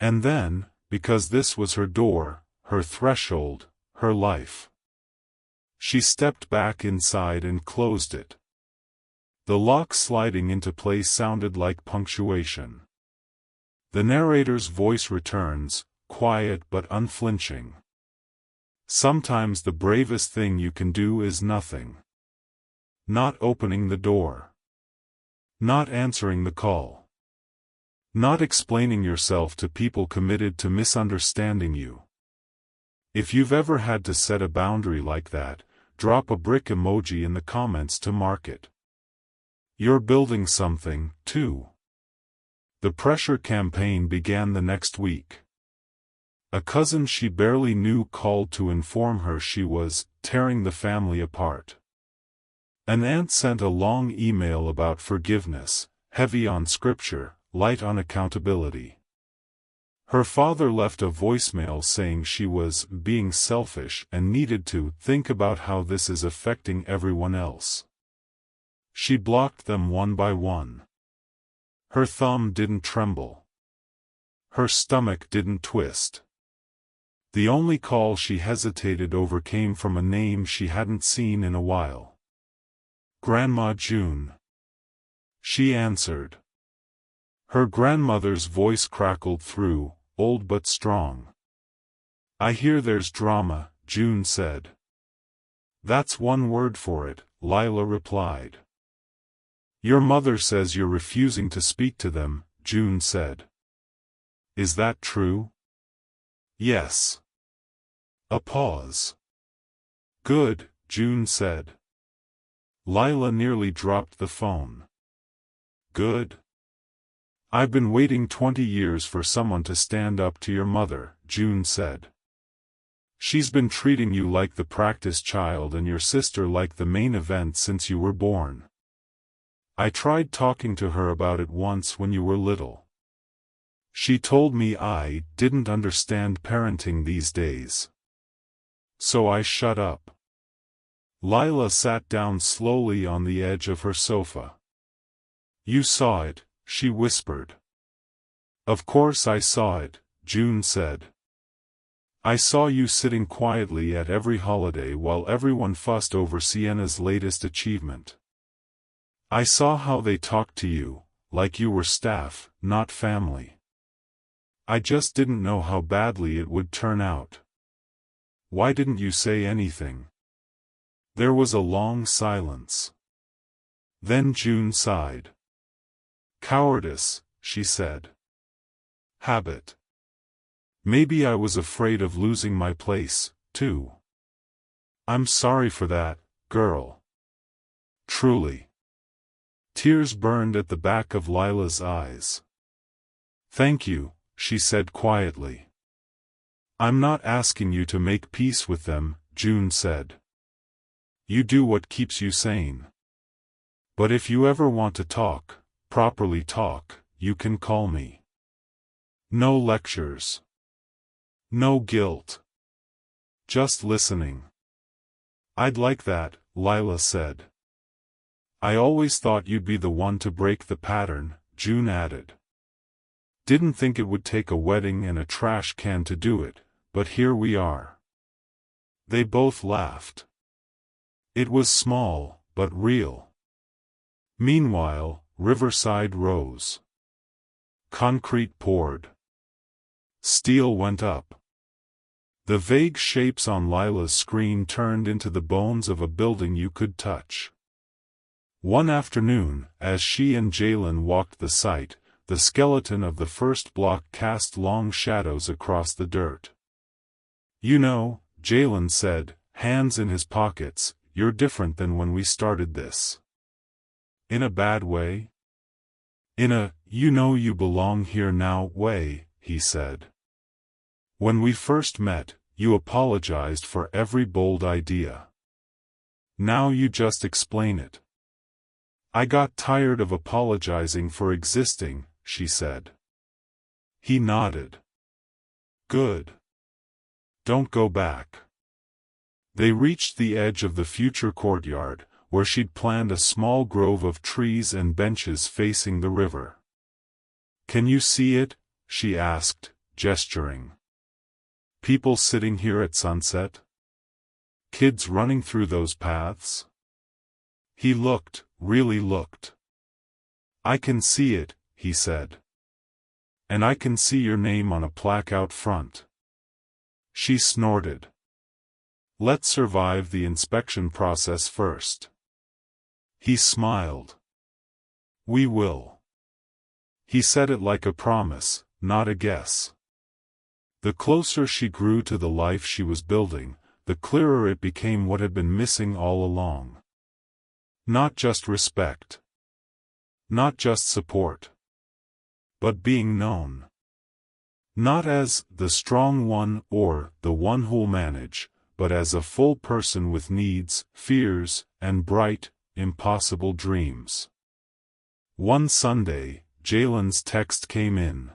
And then, because this was her door, her threshold, her life, she stepped back inside and closed it. The lock sliding into place sounded like punctuation. The narrator's voice returns, quiet but unflinching. "Sometimes the bravest thing you can do is nothing. Not opening the door. Not answering the call. Not explaining yourself to people committed to misunderstanding you. If you've ever had to set a boundary like that, drop a brick emoji in the comments to mark it. You're building something, too." The pressure campaign began the next week. A cousin she barely knew called to inform her she was tearing the family apart. An aunt sent a long email about forgiveness, heavy on scripture, light on accountability. Her father left a voicemail saying she was being selfish and needed to think about how this is affecting everyone else. She blocked them one by one. Her thumb didn't tremble. Her stomach didn't twist. The only call she hesitated over came from a name she hadn't seen in a while. Grandma June. she answered. Her grandmother's voice crackled through, old but strong. I hear there's drama, June said. That's one word for it, Lila replied. Your mother says you're refusing to speak to them, June said. Is that true? Yes. A pause. Good, June said. Lila nearly dropped the phone. Good. I've been waiting 20 years for someone to stand up to your mother, June said. She's been treating you like the practice child and your sister like the main event since you were born. I tried talking to her about it once when you were little. She told me I didn't understand parenting these days. So I shut up. Lila sat down slowly on the edge of her sofa. You saw it, she whispered. Of course I saw it, June said. I saw you sitting quietly at every holiday while everyone fussed over Sienna's latest achievement. I saw how they talked to you, like you were staff, not family. I just didn't know how badly it would turn out. Why didn't you say anything? There was a long silence. Then June sighed. Cowardice, she said. Habit. Maybe I was afraid of losing my place, too. I'm sorry for that, girl. Truly. Tears burned at the back of Lila's eyes. Thank you, she said quietly. I'm not asking you to make peace with them, June said. You do what keeps you sane. But if you ever want to talk, properly talk, you can call me. No lectures. No guilt. Just listening. I'd like that, Lila said. I always thought you'd be the one to break the pattern, June added. Didn't think it would take a wedding and a trash can to do it, but here we are. They both laughed. It was small, but real. Meanwhile, Riverside rose. Concrete poured. Steel went up. The vague shapes on Lila's screen turned into the bones of a building you could touch. One afternoon, as she and Jalen walked the site, the skeleton of the first block cast long shadows across the dirt. You know, Jalen said, hands in his pockets, you're different than when we started this. In a bad way? In a, you know you belong here now way, he said. When we first met, you apologized for every bold idea. Now you just explain it. I got tired of apologizing for existing, she said. He nodded. Good. Don't go back. They reached the edge of the future courtyard, where she'd planned a small grove of trees and benches facing the river. Can you see it? She asked, gesturing. People sitting here at sunset? Kids running through those paths? He looked, really looked. I can see it, he said. And I can see your name on a plaque out front. She snorted. Let's survive the inspection process first. He smiled. We will. He said it like a promise, not a guess. The closer she grew to the life she was building, the clearer it became what had been missing all along. Not just respect. Not just support. But being known. Not as the strong one or the one who'll manage, but as a full person with needs, fears, and bright, impossible dreams. One Sunday, Jalen's text came in.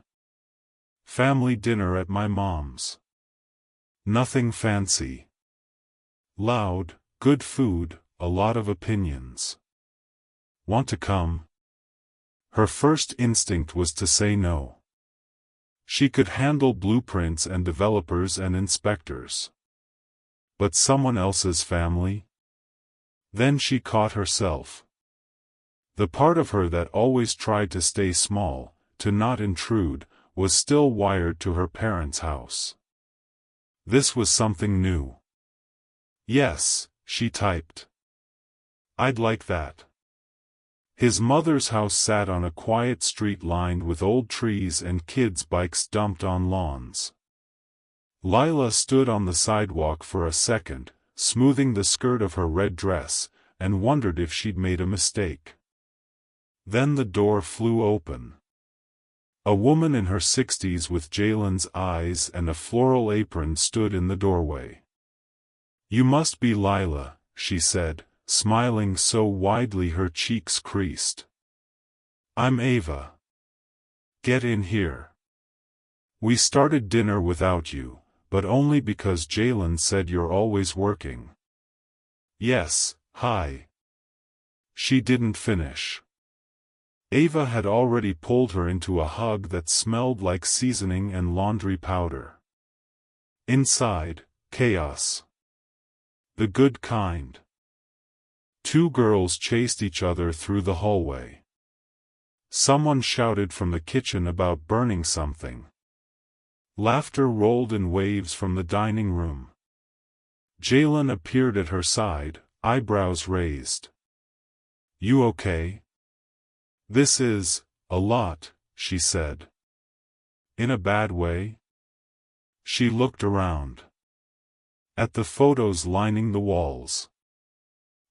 Family dinner at my mom's. Nothing fancy. Loud, good food, a lot of opinions. Want to come? Her first instinct was to say no. She could handle blueprints and developers and inspectors. But someone else's family? Then she caught herself. The part of her that always tried to stay small, to not intrude, was still wired to her parents' house. This was something new. "Yes," she typed. "I'd like that." His mother's house sat on a quiet street lined with old trees and kids' bikes dumped on lawns. Lila stood on the sidewalk for a second, smoothing the skirt of her red dress, and wondered if she'd made a mistake. Then the door flew open. A woman in her 60s with Jalen's eyes and a floral apron stood in the doorway. "You must be Lila," she said, smiling so widely her cheeks creased. "I'm Ava. Get in here. We started dinner without you, but only because Jalen said you're always working." "Yes, hi." She didn't finish. Ava had already pulled her into a hug that smelled like seasoning and laundry powder. Inside, chaos. The good kind. Two girls chased each other through the hallway. Someone shouted from the kitchen about burning something. Laughter rolled in waves from the dining room. Jalen appeared at her side, eyebrows raised. "You okay?" "This is a lot," she said. "In a bad way?" She looked around. At the photos lining the walls.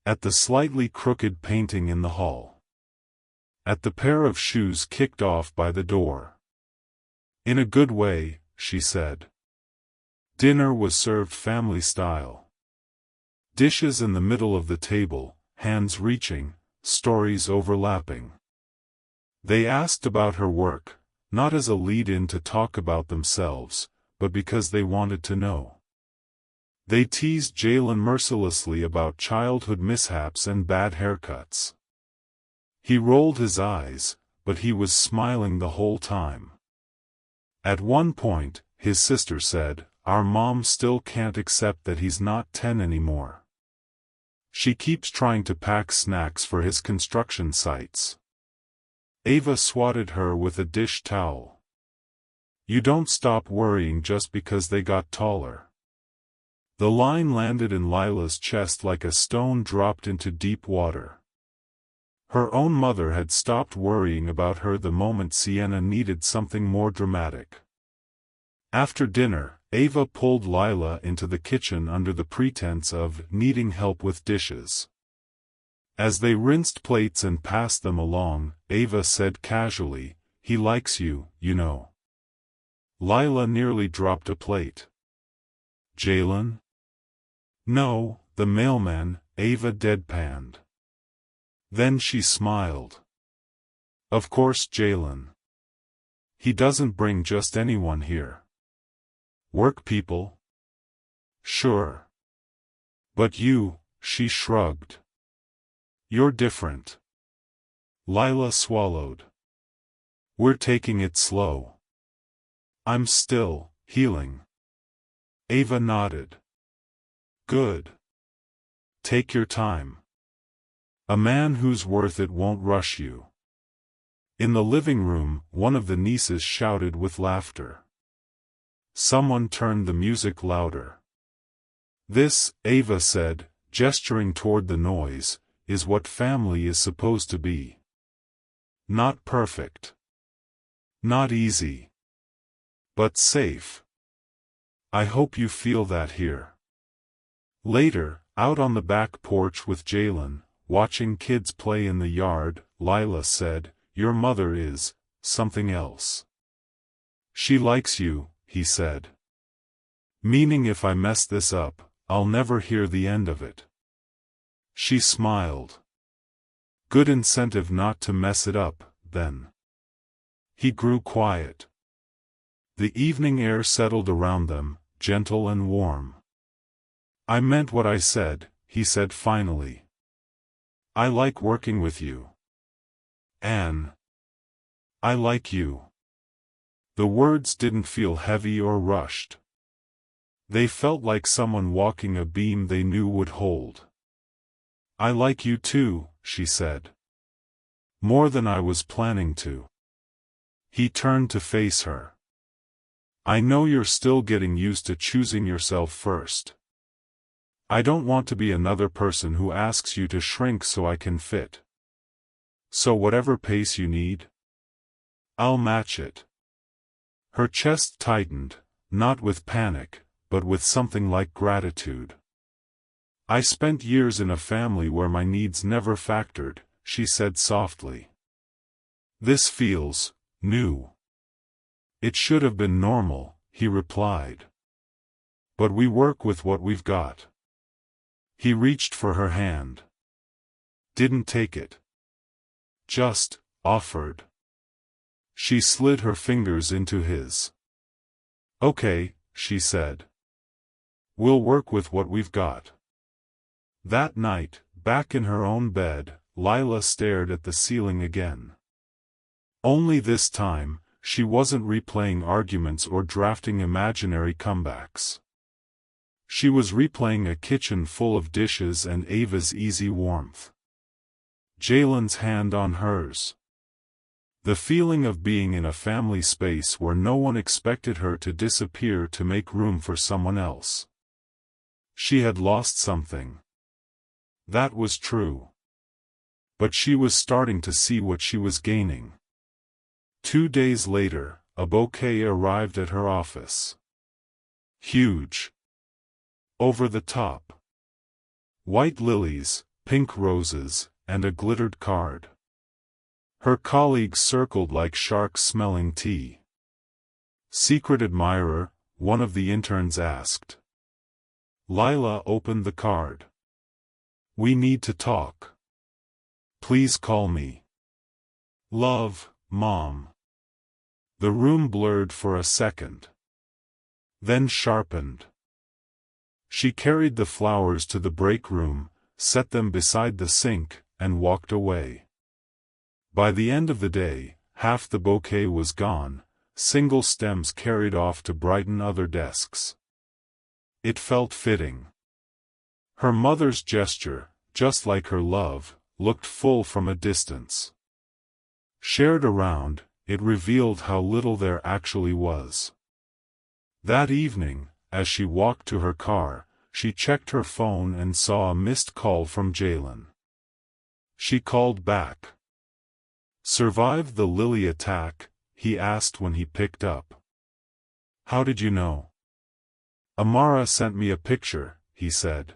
At the slightly crooked painting in the hall. At the pair of shoes kicked off by the door. "In a good way," she said. Dinner was served family style. Dishes in the middle of the table, hands reaching, stories overlapping. They asked about her work, not as a lead-in to talk about themselves, but because they wanted to know. They teased Jalen mercilessly about childhood mishaps and bad haircuts. He rolled his eyes, but he was smiling the whole time. At one point, his sister said, "Our mom still can't accept that he's not 10 anymore. She keeps trying to pack snacks for his construction sites." Ava swatted her with a dish towel. "You don't stop worrying just because they got taller." The line landed in Lila's chest like a stone dropped into deep water. Her own mother had stopped worrying about her the moment Sienna needed something more dramatic. After dinner, Ava pulled Lila into the kitchen under the pretense of needing help with dishes. As they rinsed plates and passed them along, Ava said casually, "He likes you, you know." Lila nearly dropped a plate. "Jalen?" "No, the mailman," Ava deadpanned. Then she smiled. "Of course Jalen. He doesn't bring just anyone here. Work people?" "Sure. But you," she shrugged. "You're different." Lila swallowed. "We're taking it slow. I'm still healing." Ava nodded. "Good. Take your time. A man who's worth it won't rush you." In the living room, one of the nieces shouted with laughter. Someone turned the music louder. "This," Ava said, gesturing toward the noise, "is what family is supposed to be. Not perfect. Not easy. But safe. I hope you feel that here." Later, out on the back porch with Jalen, watching kids play in the yard, Lila said, "Your mother is something else. She likes you," he said. "Meaning if I mess this up, I'll never hear the end of it." She smiled. "Good incentive not to mess it up, then." He grew quiet. The evening air settled around them, gentle and warm. "I meant what I said," he said finally. "I like working with you. Anne. I like you." The words didn't feel heavy or rushed. They felt like someone walking a beam they knew would hold. "I like you too," she said. More than I was planning to. He turned to face her. I know you're still getting used to choosing yourself first. I don't want to be another person who asks you to shrink so I can fit. So whatever pace you need, I'll match it. Her chest tightened, not with panic, but with something like gratitude. I spent years in a family where my needs never factored, she said softly. This feels new. It should have been normal, he replied. But we work with what we've got. He reached for her hand. Didn't take it. Just offered. She slid her fingers into his. Okay, she said. We'll work with what we've got. That night, back in her own bed, Lila stared at the ceiling again. Only this time, she wasn't replaying arguments or drafting imaginary comebacks. She was replaying a kitchen full of dishes and Ava's easy warmth. Jalen's hand on hers. The feeling of being in a family space where no one expected her to disappear to make room for someone else. She had lost something. That was true. But she was starting to see what she was gaining. 2 days later, a bouquet arrived at her office. Huge. Over the top. White lilies, pink roses, and a glittered card. Her colleagues circled like sharks smelling tea. Secret admirer, one of the interns asked. Lila opened the card. We need to talk. Please call me. Love, Mom. The room blurred for a second. Then sharpened. She carried the flowers to the break room, set them beside the sink, and walked away. By the end of the day, half the bouquet was gone, single stems carried off to brighten other desks. It felt fitting. Her mother's gesture, just like her love, looked full from a distance. Shared around, it revealed how little there actually was. That evening, as she walked to her car, she checked her phone and saw a missed call from Jalen. She called back. Survived the Lily attack? He asked when he picked up. How did you know? Amara sent me a picture, he said.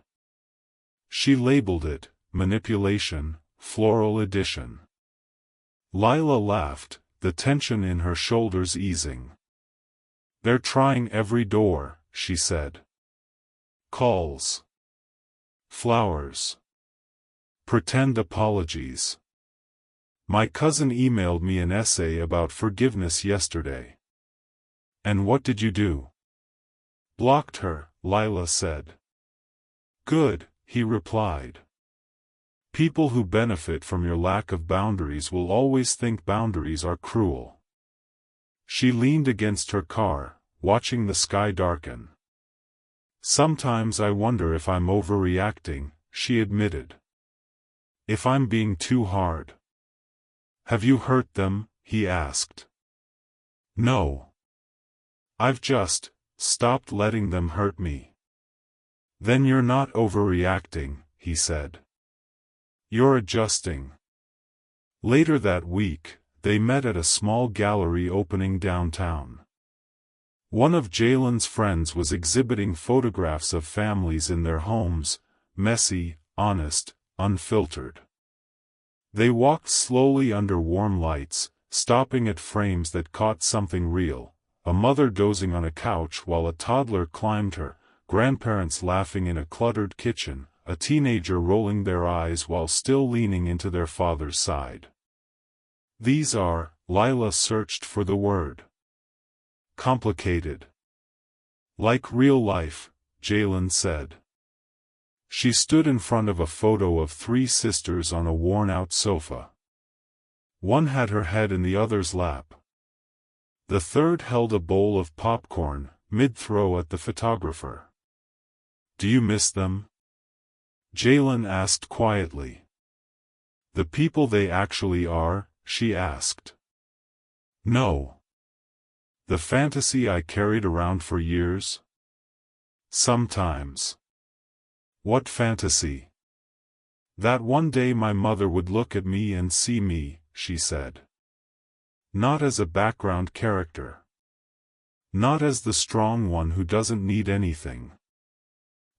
She labeled it, Manipulation, Floral Edition. Lila laughed, the tension in her shoulders easing. They're trying every door, she said. Calls. Flowers. Pretend apologies. My cousin emailed me an essay about forgiveness yesterday. And what did you do? Blocked her, Lila said. Good, he replied. People who benefit from your lack of boundaries will always think boundaries are cruel. She leaned against her car, watching the sky darken. Sometimes I wonder if I'm overreacting, she admitted. If I'm being too hard. Have you hurt them? He asked. No. I've just stopped letting them hurt me. Then you're not overreacting, he said. You're adjusting. Later that week, they met at a small gallery opening downtown. One of Jalen's friends was exhibiting photographs of families in their homes, messy, honest, unfiltered. They walked slowly under warm lights, stopping at frames that caught something real, a mother dozing on a couch while a toddler climbed her, grandparents laughing in a cluttered kitchen, a teenager rolling their eyes while still leaning into their father's side. These are, Lila searched for the word. Complicated. Like real life, Jalen said. She stood in front of a photo of 3 sisters on a worn-out sofa. One had her head in the other's lap. The third held a bowl of popcorn, mid-throw at the photographer. Do you miss them? Jalen asked quietly. The people they actually are? She asked. No. The fantasy I carried around for years? Sometimes. What fantasy? That one day my mother would look at me and see me, she said. Not as a background character. Not as the strong one who doesn't need anything.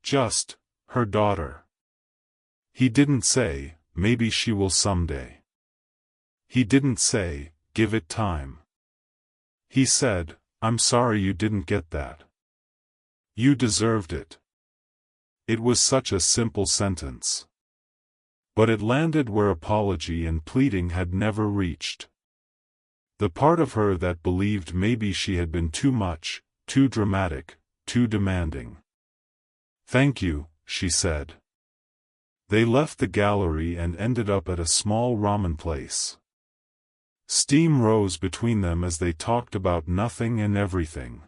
Just, her daughter. He didn't say, maybe she will someday. He didn't say, give it time. He said, I'm sorry you didn't get that. You deserved it. It was such a simple sentence. But it landed where apology and pleading had never reached. The part of her that believed maybe she had been too much, too dramatic, too demanding. Thank you, she said. They left the gallery and ended up at a small ramen place. Steam rose between them as they talked about nothing and everything.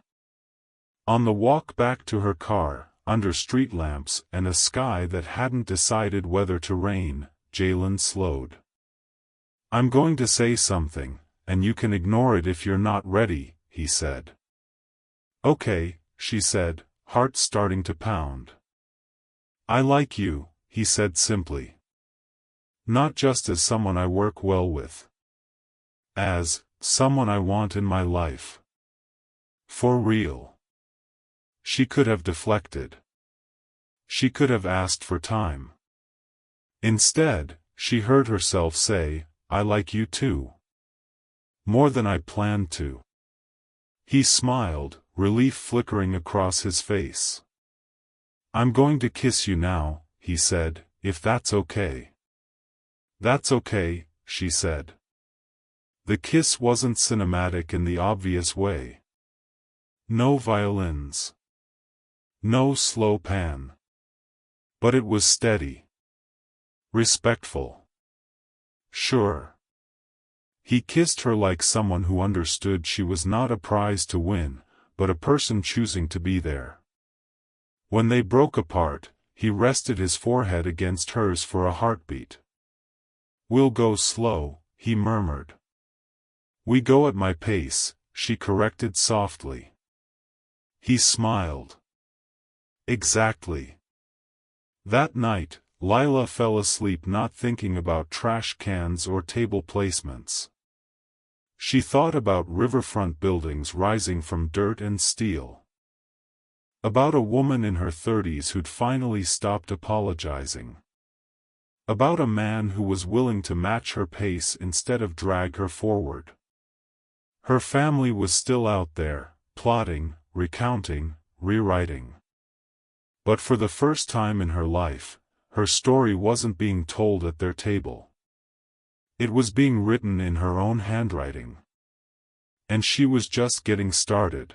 On the walk back to her car, under street lamps and a sky that hadn't decided whether to rain, Jalen slowed. I'm going to say something, and you can ignore it if you're not ready, he said. Okay, she said, heart starting to pound. I like you, he said simply. Not just as someone I work well with. As someone I want in my life. For real. She could have deflected. She could have asked for time. Instead, she heard herself say, I like you too. More than I planned to. He smiled, relief flickering across his face. I'm going to kiss you now, he said, if that's okay. That's okay, she said. The kiss wasn't cinematic in the obvious way. No violins. No slow pan. But it was steady. Respectful. Sure. He kissed her like someone who understood she was not a prize to win, but a person choosing to be there. When they broke apart, he rested his forehead against hers for a heartbeat. We'll go slow, he murmured. We go at my pace, she corrected softly. He smiled. Exactly. That night, Lila fell asleep not thinking about trash cans or table placements. She thought about riverfront buildings rising from dirt and steel. About a woman in her 30s who'd finally stopped apologizing. About a man who was willing to match her pace instead of drag her forward. Her family was still out there, plotting, recounting, rewriting. But for the first time in her life, her story wasn't being told at their table. It was being written in her own handwriting. And she was just getting started.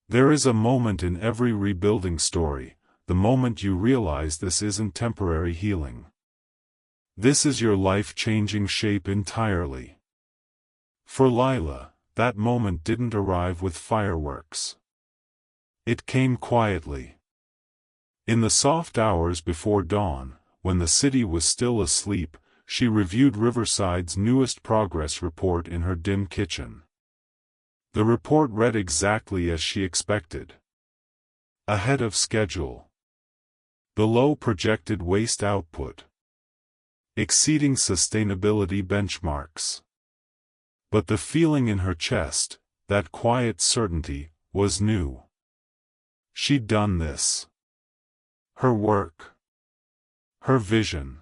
There is a moment in every rebuilding story, the moment you realize this isn't temporary healing. This is your life-changing shape entirely. For Lila, that moment didn't arrive with fireworks. It came quietly. In the soft hours before dawn, when the city was still asleep, she reviewed Riverside's newest progress report in her dim kitchen. The report read exactly as she expected. Ahead of schedule. Below projected waste output. Exceeding sustainability benchmarks. But the feeling in her chest, that quiet certainty, was new. She'd done this. Her work. Her vision.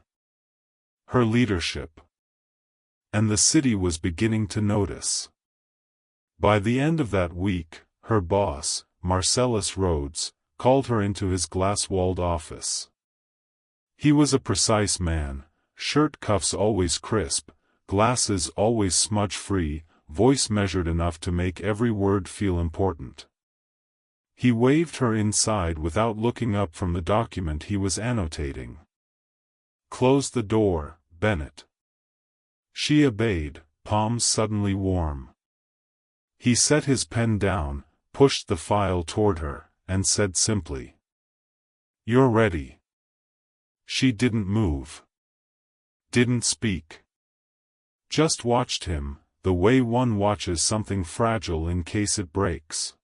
Her leadership. And the city was beginning to notice. By the end of that week, her boss, Marcellus Rhodes, called her into his glass-walled office. He was a precise man, shirt cuffs always crisp, glasses always smudge-free, voice measured enough to make every word feel important. He waved her inside without looking up from the document he was annotating. Close the door, Bennett. She obeyed, palms suddenly warm. He set his pen down, pushed the file toward her, and said simply, "You're ready." She didn't move. Didn't speak. Just watched him, the way one watches something fragile in case it breaks.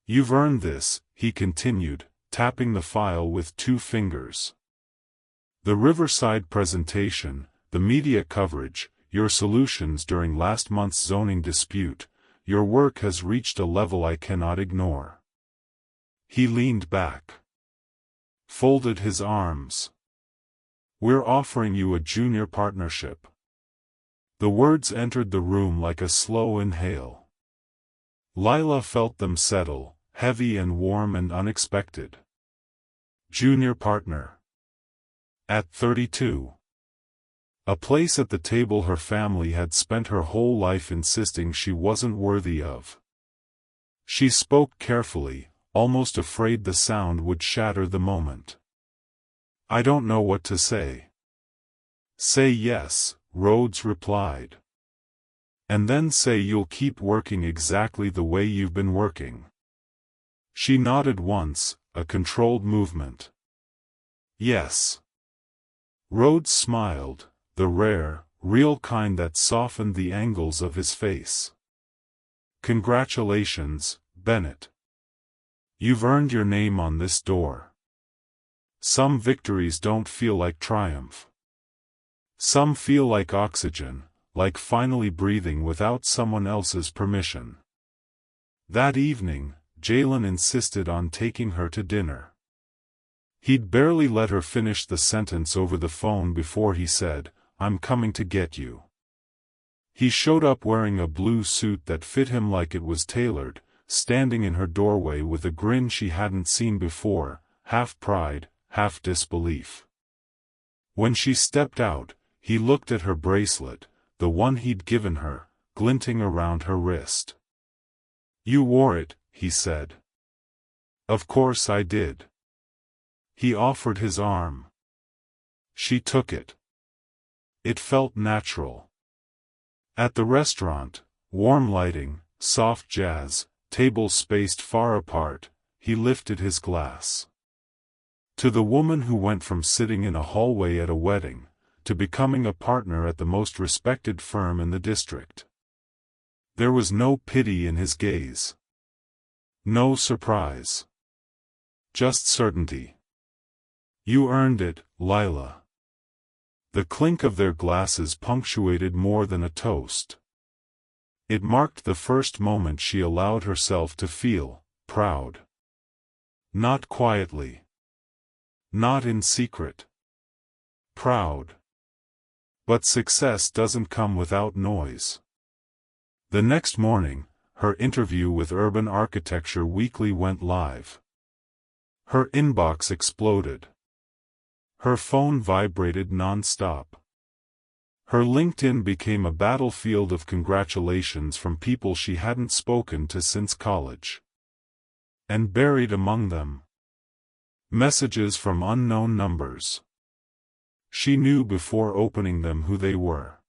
You've earned this, he continued, tapping the file with 2 fingers. The Riverside presentation, the media coverage, your solutions during last month's zoning dispute, your work has reached a level I cannot ignore. He leaned back. Folded his arms. We're offering you a junior partnership. The words entered the room like a slow inhale. Lila felt them settle, heavy and warm and unexpected. Junior partner. At 32. A place at the table her family had spent her whole life insisting she wasn't worthy of. She spoke carefully, almost afraid the sound would shatter the moment. I don't know what to say. Say yes, Rhodes replied. And then say you'll keep working exactly the way you've been working. She nodded once, a controlled movement. Yes. Rhodes smiled, the rare, real kind that softened the angles of his face. Congratulations, Bennett. You've earned your name on this door. Some victories don't feel like triumph. Some feel like oxygen, like finally breathing without someone else's permission. That evening, Jalen insisted on taking her to dinner. He'd barely let her finish the sentence over the phone before he said, I'm coming to get you. He showed up wearing a blue suit that fit him like it was tailored, standing in her doorway with a grin she hadn't seen before, half pride, half disbelief. When she stepped out, he looked at her bracelet, the one he'd given her, glinting around her wrist. You wore it, he said. Of course I did. He offered his arm. She took it. It felt natural. At the restaurant, warm lighting, soft jazz, tables spaced far apart, he lifted his glass. To the woman who went from sitting in a hallway at a wedding, to becoming a partner at the most respected firm in the district. There was no pity in his gaze. No surprise. Just certainty. You earned it, Lila. The clink of their glasses punctuated more than a toast. It marked the first moment she allowed herself to feel proud. Not quietly. Not in secret. Proud. But success doesn't come without noise. The next morning, her interview with Urban Architecture Weekly went live. Her inbox exploded. Her phone vibrated non-stop. Her LinkedIn became a battlefield of congratulations from people she hadn't spoken to since college. And buried among them, messages from unknown numbers. She knew before opening them who they were.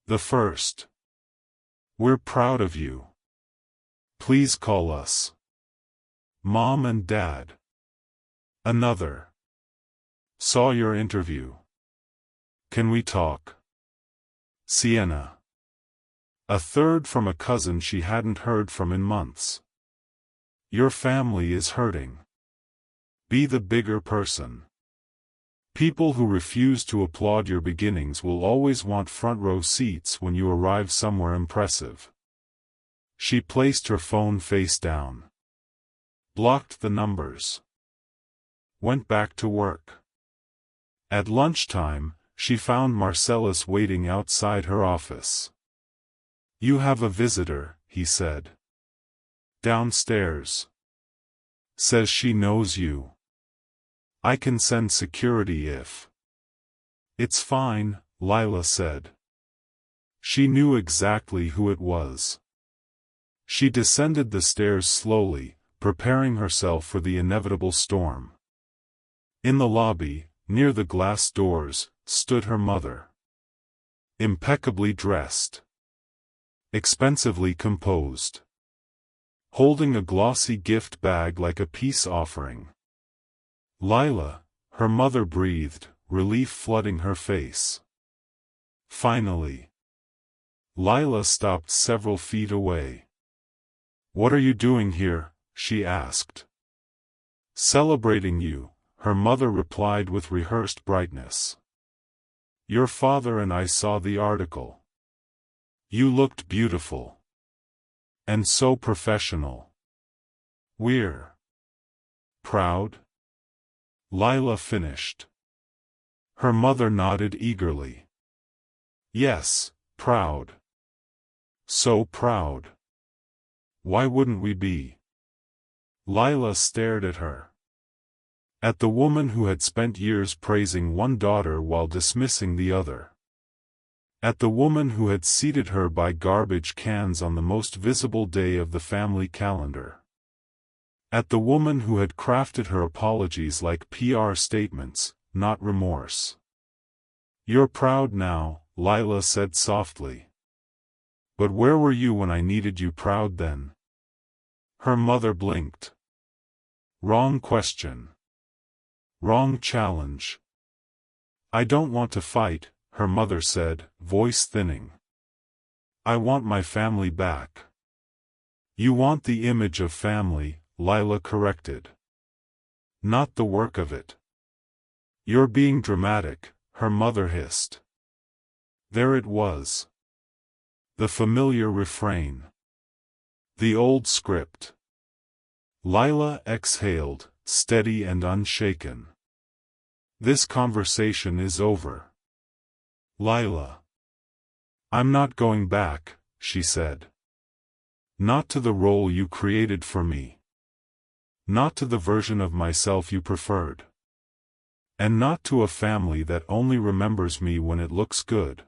The first. We're proud of you. Please call us Mom and Dad. Another. Saw your interview. Can we talk? Sienna. A third from a cousin she hadn't heard from in months. Your family is hurting. Be the bigger person. People who refuse to applaud your beginnings will always want front row seats when you arrive somewhere impressive. She placed her phone face down. Blocked the numbers. Went back to work. At lunchtime, she found Marcellus waiting outside her office. You have a visitor, he said. Downstairs. Says she knows you. I can send security if. It's fine, Lila said. She knew exactly who it was. She descended the stairs slowly, preparing herself for the inevitable storm. In the lobby, near the glass doors, stood her mother. Impeccably dressed. Expensively composed. Holding a glossy gift bag like a peace offering. Lila, her mother breathed, relief flooding her face. Finally, Lila stopped several feet away. "What are you doing here?" she asked. "Celebrating you," her mother replied with rehearsed brightness. "Your father and I saw the article. You looked beautiful. And so professional. We're proud," Lila finished. Her mother nodded eagerly. "Yes, proud. So proud. Why wouldn't we be?" Lila stared at her. At the woman who had spent years praising one daughter while dismissing the other. At the woman who had seated her by garbage cans on the most visible day of the family calendar. At the woman who had crafted her apologies like PR statements, not remorse. "You're proud now," Lila said softly. "But where were you when I needed you proud then?" Her mother blinked. "Wrong question. Wrong challenge." "I don't want to fight," her mother said, voice thinning. "I want my family back." "You want the image of family," Lila corrected. "Not the work of it." "You're being dramatic," her mother hissed. There it was. The familiar refrain. The old script. Lila exhaled, steady and unshaken. "This conversation is over. Lila. I'm not going back," she said. "Not to the role you created for me. Not to the version of myself you preferred. And not to a family that only remembers me when it looks good."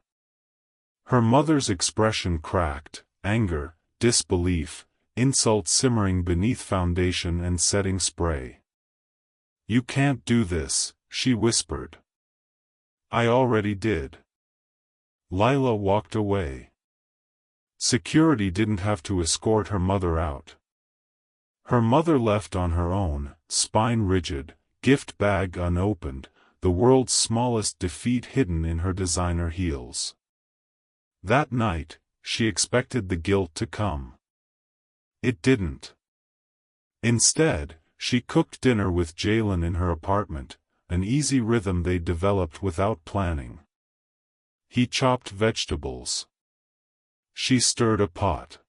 Her mother's expression cracked, anger, disbelief, insult simmering beneath foundation and setting spray. "You can't do this," she whispered. "I already did." Lila walked away. Security didn't have to escort her mother out. Her mother left on her own, spine rigid, gift bag unopened, the world's smallest defeat hidden in her designer heels. That night, she expected the guilt to come. It didn't. Instead, she cooked dinner with Jalen in her apartment, an easy rhythm they developed without planning. He chopped vegetables. She stirred a pot.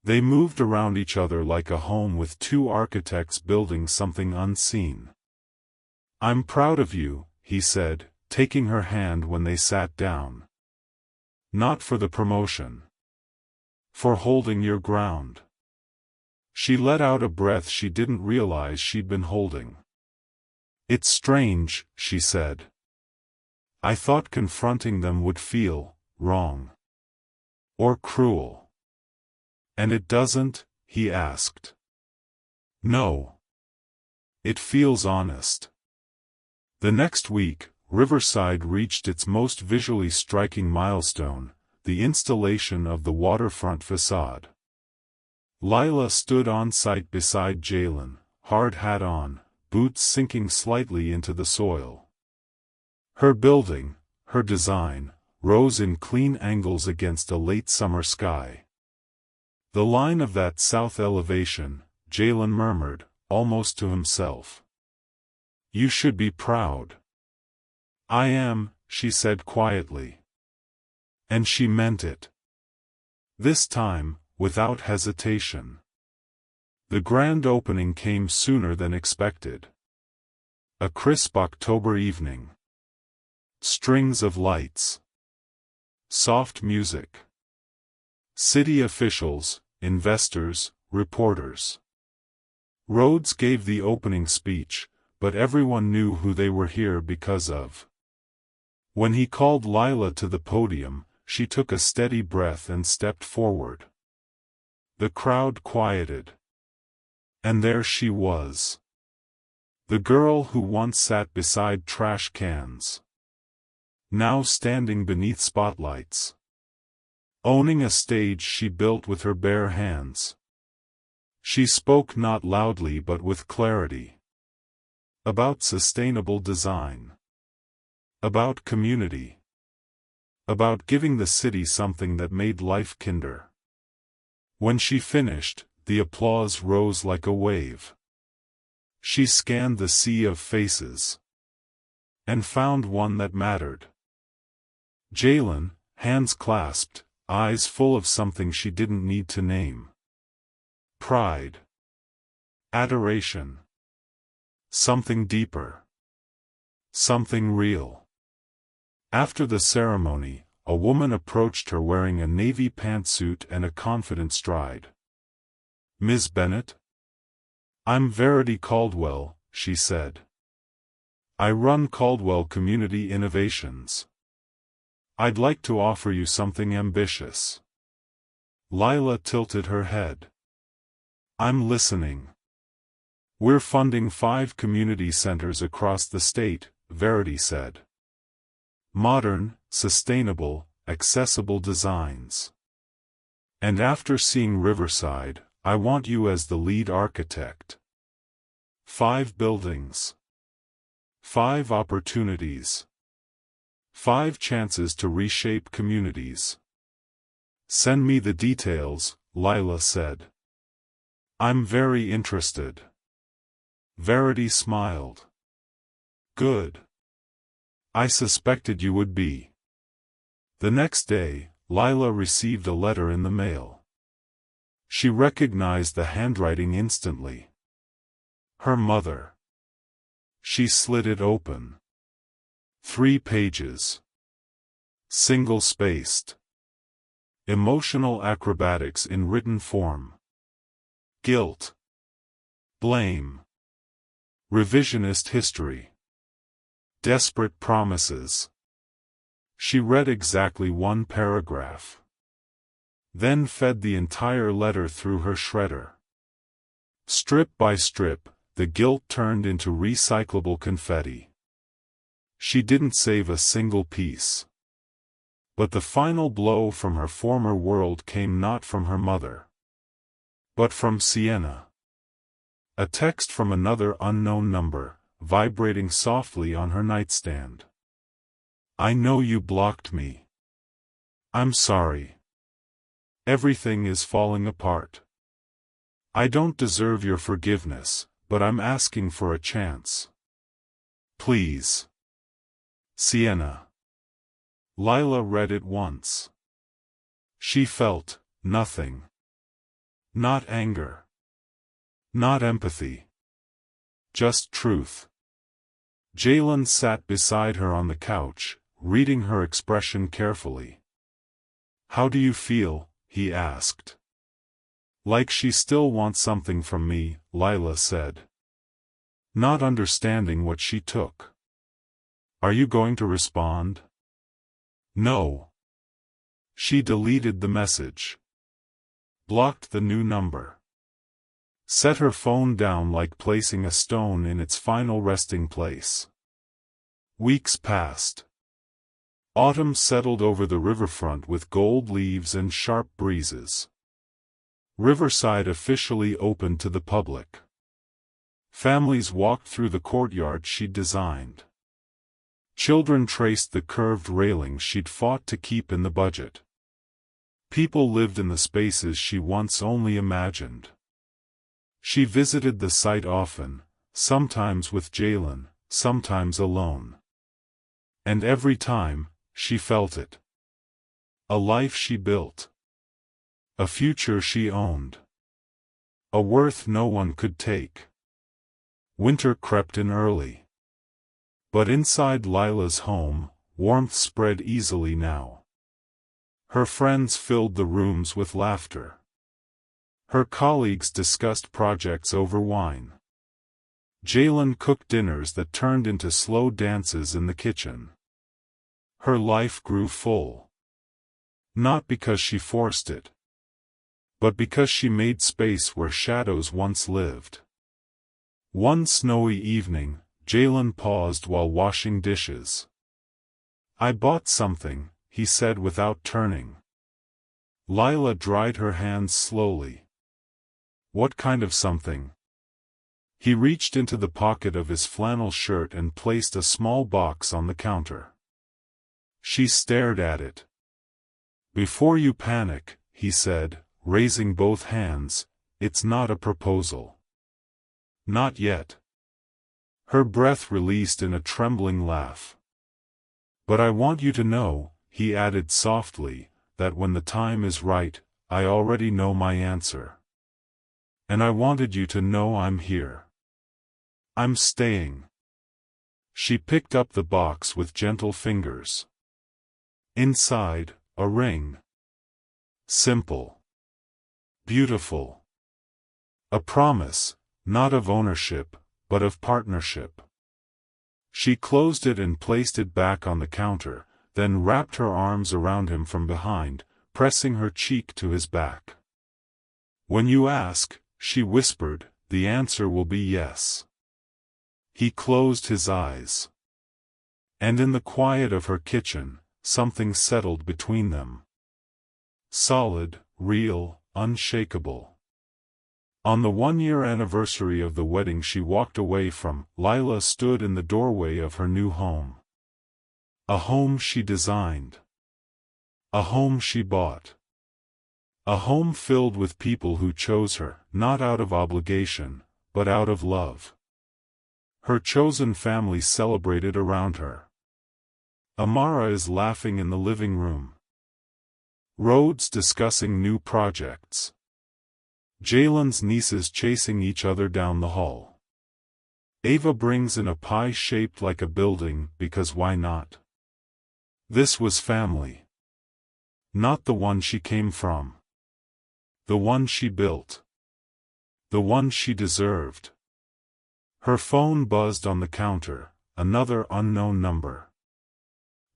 They moved around each other like a home with two architects building something unseen. "I'm proud of you," he said, taking her hand when they sat down. "Not for the promotion. For holding your ground." She let out a breath she didn't realize she'd been holding. "It's strange," she said. "I thought confronting them would feel wrong. Or cruel." "And it doesn't?" he asked. "No. It feels honest." The next week, Riverside reached its most visually striking milestone, the installation of the waterfront facade. Lila stood on site beside Jalen, hard hat on, boots sinking slightly into the soil. Her building, her design, rose in clean angles against a late summer sky. "The line of that south elevation," Jalen murmured, almost to himself. "You should be proud." "I am," she said quietly. And she meant it. This time, without hesitation. The grand opening came sooner than expected. A crisp October evening. Strings of lights. Soft music. City officials, investors, reporters. Rhodes gave the opening speech, but everyone knew who they were here because of. When he called Lila to the podium, she took a steady breath and stepped forward. The crowd quieted. And there she was. The girl who once sat beside trash cans. Now standing beneath spotlights. Owning a stage she built with her bare hands. She spoke not loudly but with clarity. About sustainable design. About community. About giving the city something that made life kinder. When she finished, the applause rose like a wave. She scanned the sea of faces. And found one that mattered. Jalen, hands clasped, eyes full of something she didn't need to name. Pride. Adoration. Something deeper. Something real. After the ceremony, a woman approached her wearing a navy pantsuit and a confident stride. "Ms. Bennett? I'm Verity Caldwell," she said. "I run Caldwell Community Innovations. I'd like to offer you something ambitious." Lila tilted her head. "I'm listening." "We're funding 5 community centers across the state," Verity said. "Modern, sustainable, accessible designs. And after seeing Riverside, I want you as the lead architect. 5 buildings. 5 opportunities. 5 chances to reshape communities. Send me the details," Lila said. "I'm very interested." Verity smiled. "Good. I suspected you would be." The next day, Lila received a letter in the mail. She recognized the handwriting instantly. Her mother. She slid it open. 3 pages. Single-spaced. Emotional acrobatics in written form. Guilt. Blame. Revisionist history. Desperate promises. She read exactly 1 paragraph. Then fed the entire letter through her shredder. Strip by strip, the guilt turned into recyclable confetti. She didn't save a single piece. But the final blow from her former world came not from her mother, but from Sienna. A text from another unknown number, vibrating softly on her nightstand. "I know you blocked me. I'm sorry. Everything is falling apart. I don't deserve your forgiveness, but I'm asking for a chance. Please. Sienna." Lila read it once. She felt nothing. Not anger. Not empathy. Just truth. Jalen sat beside her on the couch, reading her expression carefully. "How do you feel?" he asked. "Like she still wants something from me," Lila said. Not understanding what she took. "Are you going to respond?" "No." She deleted the message. Blocked the new number. Set her phone down like placing a stone in its final resting place. Weeks passed. Autumn settled over the riverfront with gold leaves and sharp breezes. Riverside officially opened to the public. Families walked through the courtyard she'd designed. Children traced the curved railings she'd fought to keep in the budget. People lived in the spaces she once only imagined. She visited the site often, sometimes with Jalen, sometimes alone. And every time, she felt it. A life she built. A future she owned. A worth no one could take. Winter crept in early. But inside Lila's home, warmth spread easily now. Her friends filled the rooms with laughter. Her colleagues discussed projects over wine. Jalen cooked dinners that turned into slow dances in the kitchen. Her life grew full. Not because she forced it, but because she made space where shadows once lived. One snowy evening, Jalen paused while washing dishes. "I bought something," he said without turning. Lila dried her hands slowly. "What kind of something?" He reached into the pocket of his flannel shirt and placed a small box on the counter. She stared at it. "Before you panic," he said, raising both hands, "it's not a proposal. Not yet." Her breath released in a trembling laugh. "But I want you to know," he added softly, "that when the time is right, I already know my answer. And I wanted you to know I'm here. I'm staying." She picked up the box with gentle fingers. Inside, a ring. Simple. Beautiful. A promise, not of ownership, but of partnership. She closed it and placed it back on the counter, then wrapped her arms around him from behind, pressing her cheek to his back. "When you ask," she whispered, "the answer will be yes." He closed his eyes. And in the quiet of her kitchen, something settled between them. Solid, real, unshakable. On the 1-year anniversary of the wedding she walked away from, Lila stood in the doorway of her new home. A home she designed. A home she bought. A home filled with people who chose her, not out of obligation, but out of love. Her chosen family celebrated around her. Amara is laughing in the living room. Rhodes discussing new projects. Jalen's nieces chasing each other down the hall. Ava brings in a pie shaped like a building, because why not? This was family. Not the one she came from. The one she built. The one she deserved. Her phone buzzed on the counter, another unknown number.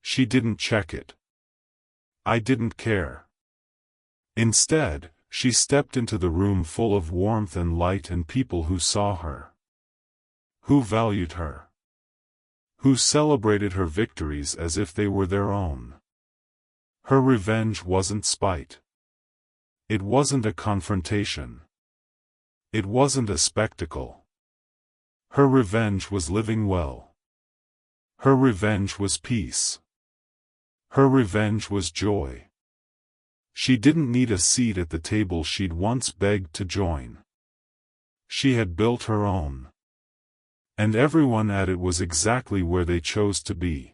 She didn't check it. I didn't care. Instead, she stepped into the room full of warmth and light and people who saw her. Who valued her. Who celebrated her victories as if they were their own. Her revenge wasn't spite. It wasn't a confrontation. It wasn't a spectacle. Her revenge was living well. Her revenge was peace. Her revenge was joy. She didn't need a seat at the table she'd once begged to join. She had built her own. And everyone at it was exactly where they chose to be.